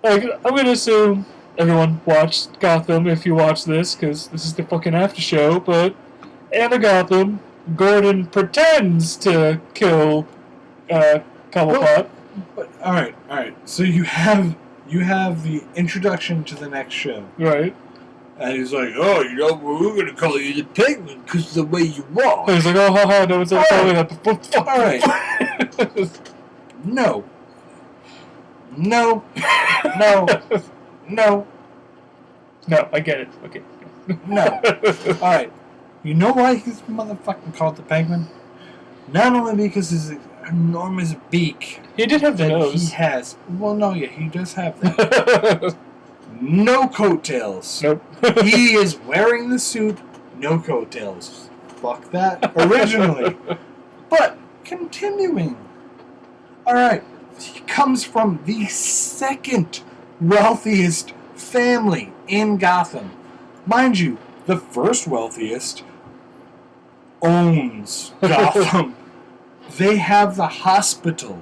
Like, I'm gonna assume everyone watched Gotham if you watch this, because this is the fucking after show, but in Gotham, Gordon pretends to kill Cobblepot. But alright. So you have the introduction to the next show. Right. And he's like, oh, you know, we're going to call you the Penguin because of the way you walk. And he's like, oh, haha, no one's ever told me that before. Fuck. Alright. No. No, I get it. Okay. no. Alright. You know why he's motherfucking called the Penguin? Not only because his enormous beak He did have the that nose. he has. Well, no, yeah, he does have that. No coattails. Nope. He is wearing the suit, no coattails. Fuck that. Originally. But, continuing. Alright. He comes from the second wealthiest family in Gotham. Mind you, the first wealthiest owns Gotham. They have the hospital.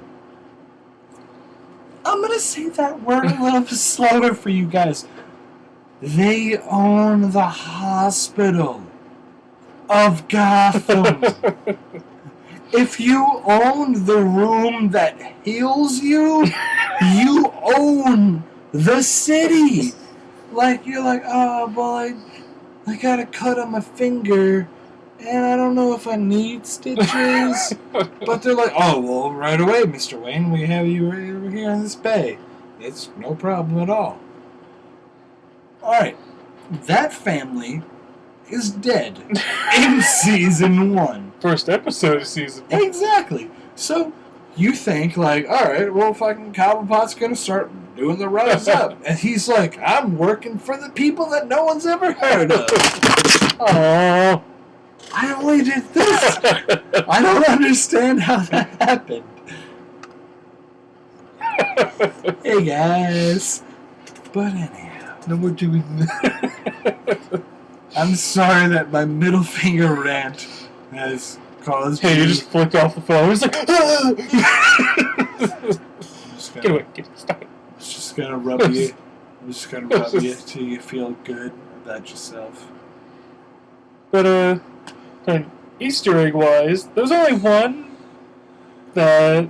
I'm going to say that word a little bit slower for you guys. They own the hospital of Gotham. If you own the room that heals you, you own the city. Like, you're like, oh, well, I got a cut on my finger, and I don't know if I need stitches. But they're like, oh, well, right away, Mr. Wayne, we have you right over here in this bay. It's no problem at all. Alright, that family is dead in Season 1. First episode of Season 1. Exactly. So, you think, like, alright, well, fucking Cobblepot's gonna start doing the rise up. And he's like, I'm working for the people that no one's ever heard of. Aww. I only did this. I don't understand how that happened. Hey guys. But anyhow. No more doing that. I'm sorry that my middle finger rant has caused Hey, you just flicked off the phone. It's like, ah! Get away. Stop it. I'm just gonna rub you. I'm just gonna rub you till you feel good about yourself. But, Easter egg wise, there was only one that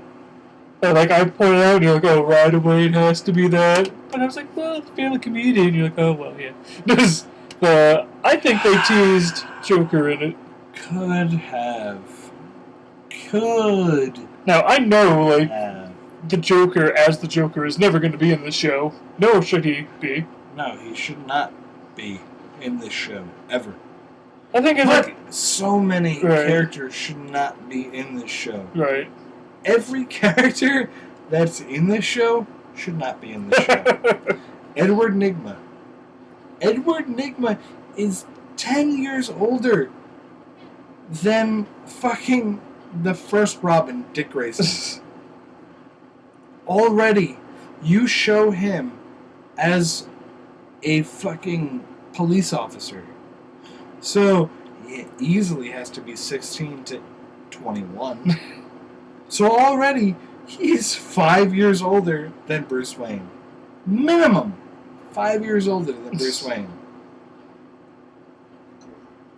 like I pointed out, and you're like, oh, right away it has to be that. But I was like, well, it's Family Comedian. And you're like, oh, well, yeah. I think they teased Joker in it. Could have. Could Now, I know, like, have. the Joker as the Joker is never going to be in this show. Nor should he be. No, he should not be in this show, ever. I think it's like... So many Right. characters should not be in this show. Right. Every character that's in this show should not be in this show. Edward Nygma. Edward Nygma is 10 years older than fucking the first Robin, Dick Grayson. already, you show him as a fucking police officer. So, he easily has to be 16 to 21. So already, he's 5 years older than Bruce Wayne. Minimum 5 years older than Bruce Wayne.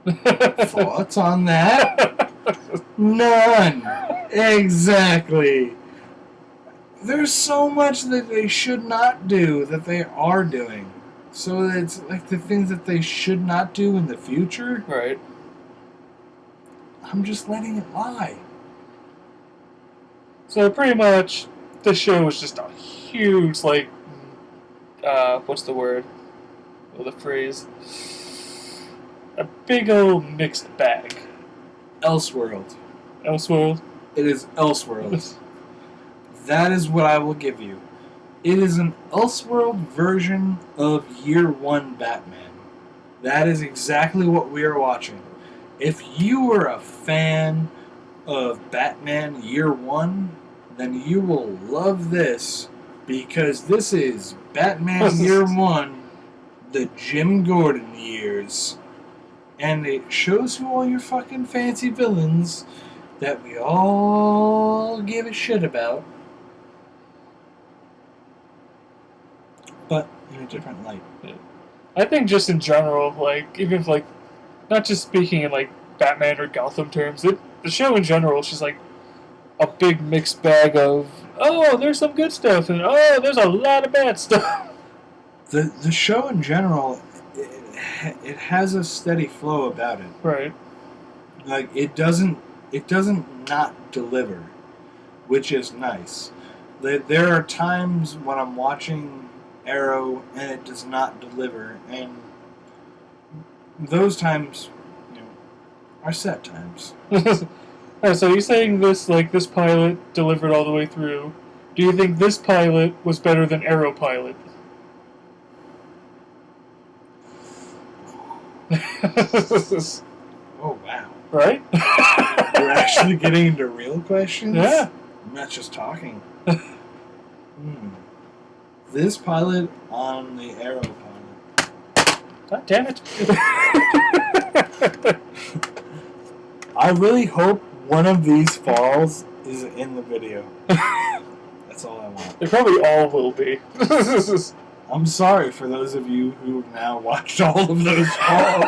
Thoughts on that? None. Exactly. There's so much that they should not do that they are doing. So it's like the things that they should not do in the future. Right. I'm just letting it lie. So pretty much, this show was just a huge, like, what's the word? Or the phrase? A big old mixed bag. Elseworld. Elseworld? It is Elseworld. That is what I will give you. It is an Elseworld version of Year One Batman. That is exactly what we are watching. If you were a fan of Batman Year One, then you will love this, because this is Batman Year One, the Jim Gordon years. And it shows you all your fucking fancy villains that we all give a shit about, but in a different light. I think just in general, like, even if, like, not just speaking in, like, Batman or Gotham terms, the show in general is just, like, a big mixed bag of, oh, there's some good stuff, and oh, there's a lot of bad stuff. The show in general, it has a steady flow about it. Right. Like, it doesn't not deliver, which is nice. There are times when I'm watching Arrow and it does not deliver, and those times, are set times. Alright, so you're saying this pilot delivered all the way through. Do you think this pilot was better than Arrow pilot? Oh, wow. Right? We're actually getting into real questions? Yeah. I'm not just talking. This pilot on the Arrow pilot. God damn it. I really hope one of these falls is in the video. That's all I want. They probably all will be. I'm sorry for those of you who've now watched all of those falls.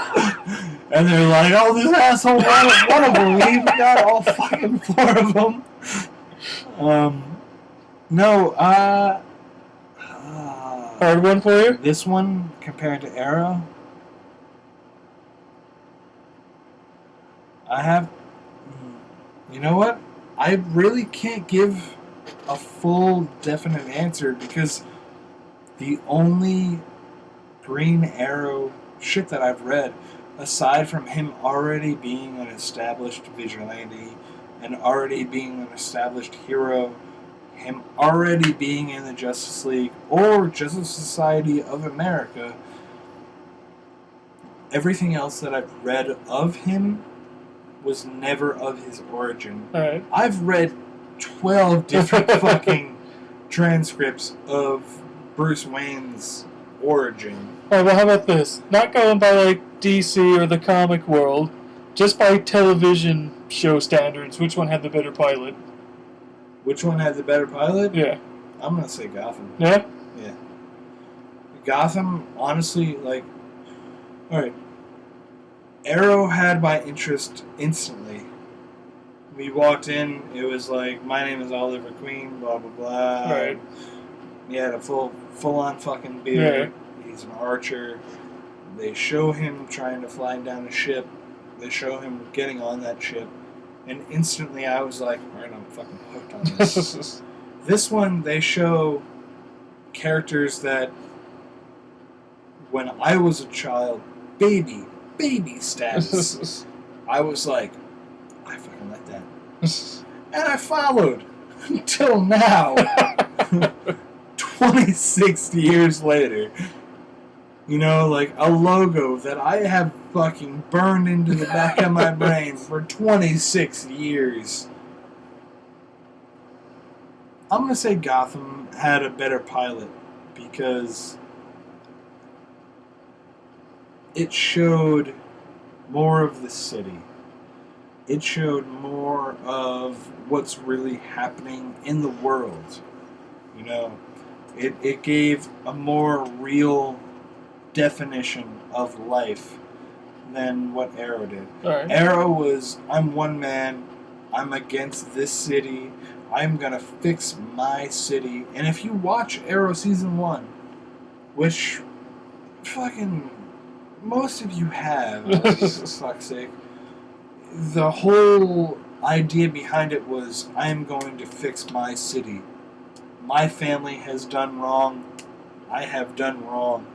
And they're like, oh, this asshole wanted one of them. We even got all fucking 4 of them. Hard one for you? This one, compared to Arrow, I have... You know what? I really can't give a full, definite answer, because the only Green Arrow shit that I've read, aside from him already being an established vigilante and already being an established hero, him already being in the Justice League or Justice Society of America, everything else that I've read of him was never of his origin. Alright. I've read 12 different fucking transcripts of Bruce Wayne's origin. Alright, well, how about this? Not going by, like, DC or the comic world, just by television show standards, which one had the better pilot? Which one had the better pilot? Yeah. I'm gonna say Gotham. Yeah? Yeah. Gotham, honestly, like... Alright. Arrow had my interest instantly. We walked in, it was like, my name is Oliver Queen, blah, blah, blah. Right. He had a full-on fucking beard. Yeah. He's an archer. They show him trying to fly down a ship. They show him getting on that ship. And instantly I was like, alright, I'm fucking hooked on this. This one, they show characters that, when I was a child, baby status, I was like, I fucking like that. And I followed until now. 26 years later. You know, like a logo that I have fucking burned into the back of my brain for 26 years. I'm going to say Gotham had a better pilot because it showed more of the city. It showed more of what's really happening in the world. You know, it gave a more real definition of life than what Arrow did. Alright. Arrow was, I'm one man, I'm against this city, I'm gonna fix my city. And if you watch Arrow Season 1, which fucking most of you have, for fuck's sake, the whole idea behind it was, I'm going to fix my city. My family has done wrong. I have done wrong.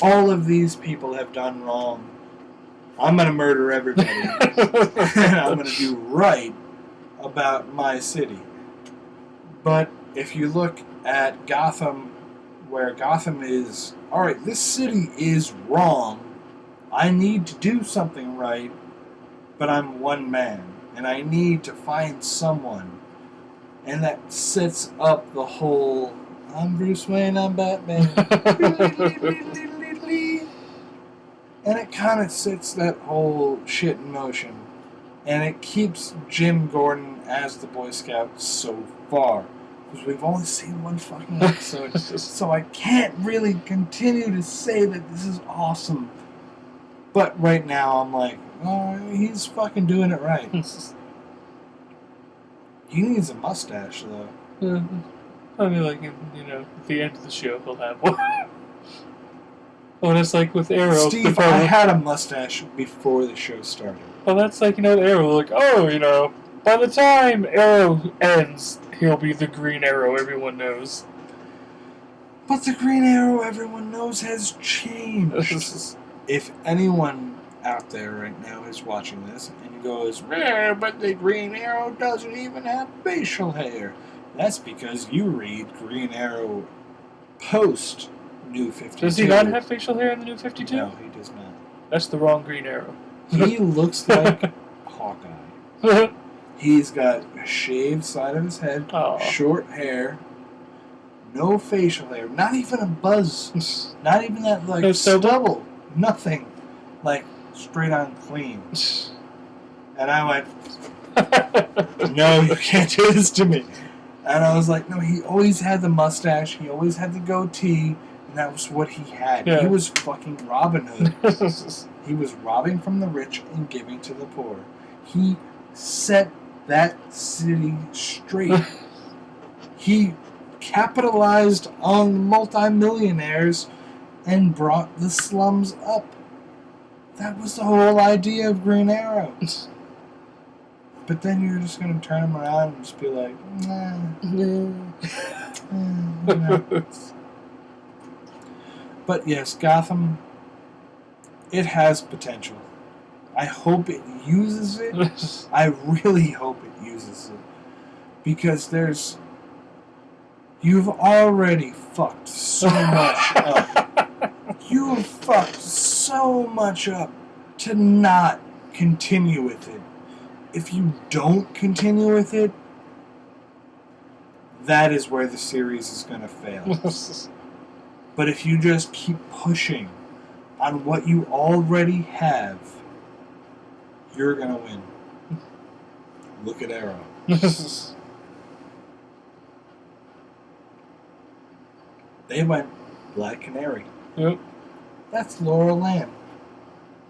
All of these people have done wrong. I'm going to murder everybody. And I'm going to do right about my city. But if you look at Gotham, where Gotham is, alright, this city is wrong. I need to do something right, but I'm one man. And I need to find someone. And that sets up the whole, I'm Bruce Wayne, I'm Batman. And it kind of sets that whole shit in motion. And it keeps Jim Gordon as the Boy Scout so far. Because we've only seen one fucking episode. So I can't really continue to say that this is awesome. But right now I'm like, oh, he's fucking doing it right. He needs a mustache, though. I mean, like, at the end of the show, he'll have one. Well, it's like with Arrow. Steve, I had a mustache before the show started. Well, that's like, Arrow. Like, by the time Arrow ends, he'll be the Green Arrow everyone knows. But the Green Arrow everyone knows has changed. If anyone out there right now is watching this and goes, but the Green Arrow doesn't even have facial hair. That's because you read Green Arrow post New 52. Does he not have facial hair in the New 52? No, he does not. That's the wrong Green Arrow. He looks like Hawkeye. He's got a shaved side of his head, short hair, no facial hair, not even a buzz, not even that like stubble, nothing, like straight on clean. And I went, no, you can't do this to me. And I was like, no, he always had the mustache, he always had the goatee, and that was what he had. Yeah. He was fucking Robin Hood. He was robbing from the rich and giving to the poor. He set that city straight. He capitalized on multimillionaires and brought the slums up. That was the whole idea of Green Arrow. But then you're just going to turn him around and just be like, But yes, Gotham, it has potential. I hope it uses it. I really hope it uses it. Because you've already fucked so much up. You've fucked so much up to not continue with it. If you don't continue with it, that is where the series is going to fail. But if you just keep pushing on what you already have, you're going to win. Look at Arrow. They went Black Canary. Yep. That's Laurel Lamb.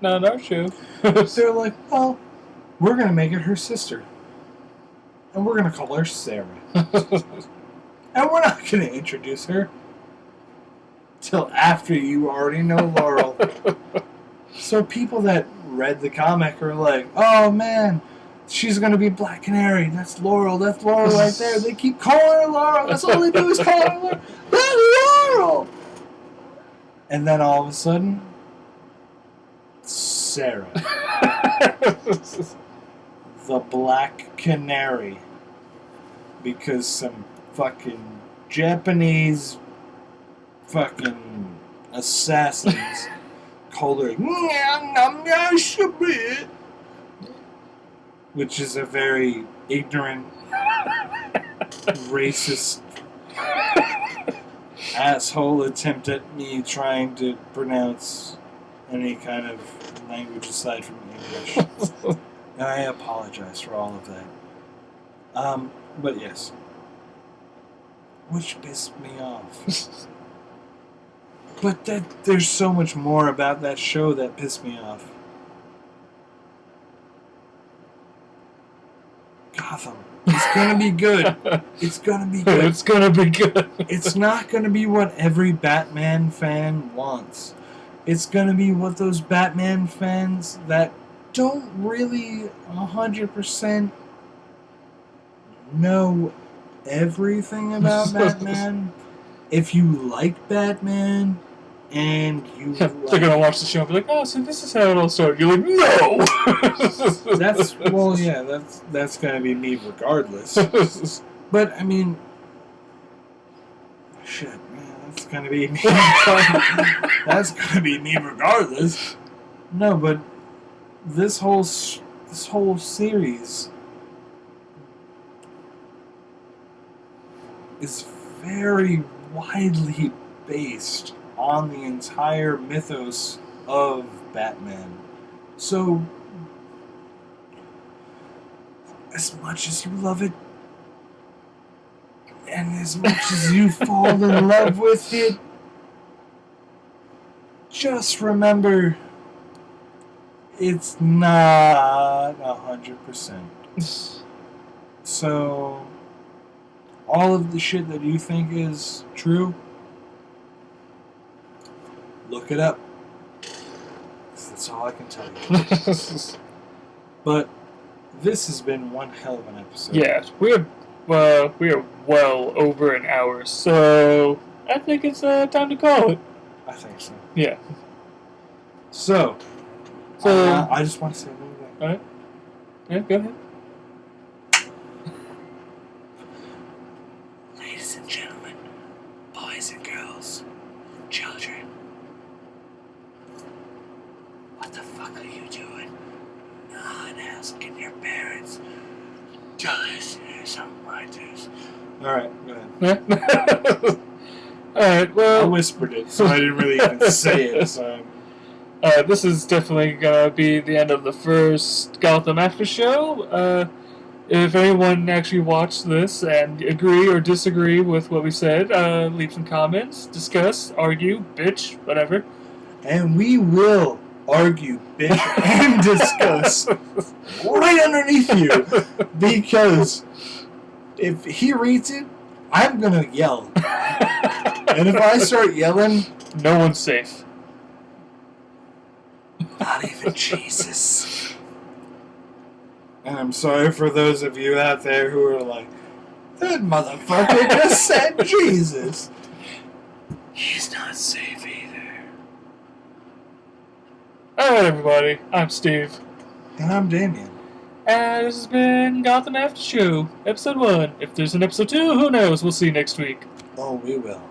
Not our show. They're like, well, we're going to make it her sister. And we're going to call her Sarah. And we're not going to introduce her till after you already know Laurel. So people that read the comic are like, oh man, she's going to be Black Canary. That's Laurel right there. They keep calling her Laurel. That's all they do is call her Laurel. That's Laurel! And then all of a sudden, Sarah. The Black Canary. Because some fucking Japanese fucking assassins called her which is a very ignorant, racist asshole attempt at me trying to pronounce any kind of language aside from English. And I apologize for all of that. But yes. Which pissed me off. But there's so much more about that show that pissed me off. Gotham. It's gonna be good. It's gonna be good. It's gonna be good. It's not gonna be what every Batman fan wants. It's gonna be what those Batman fans that don't really 100% know everything about Batman. If you like Batman and you They're gonna watch the show and be like, oh, so this is how it all started. You're like, no! that's gonna be me regardless. But, I mean, shit, man, that's gonna be me. That's gonna be me regardless. No, but this whole series is very widely based on the entire mythos of Batman. So, as much as you love it, and as much as you fall in love with it, just remember, it's not 100%. So, all of the shit that you think is true, look it up. That's all I can tell you. But this has been one hell of an episode. Yeah, we are well over an hour, so I think it's time to call it. I think so. Yeah. So I just want to say one thing. All right. Yeah, go ahead. Ladies and gentlemen, boys and girls, children, what the fuck are you doing? Not asking your parents to listen to something like this. Alright, go ahead. Alright, well, I whispered it, so I didn't really even say it, so... this is definitely gonna be the end of the first Gotham After Show. If anyone actually watched this and agree or disagree with what we said, leave some comments, discuss, argue, bitch, whatever. And we will argue, bitch, and discuss right underneath you. Because if he reads it, I'm gonna yell. And if I start yelling... No one's safe. Not even Jesus. And I'm sorry for those of you out there who are like, that motherfucker just said Jesus. He's not safe either. Alright, everybody. I'm Steve. And I'm Damien. And this has been Gotham After Show, Episode 1. If there's an Episode 2, who knows? We'll see you next week. Oh, we will.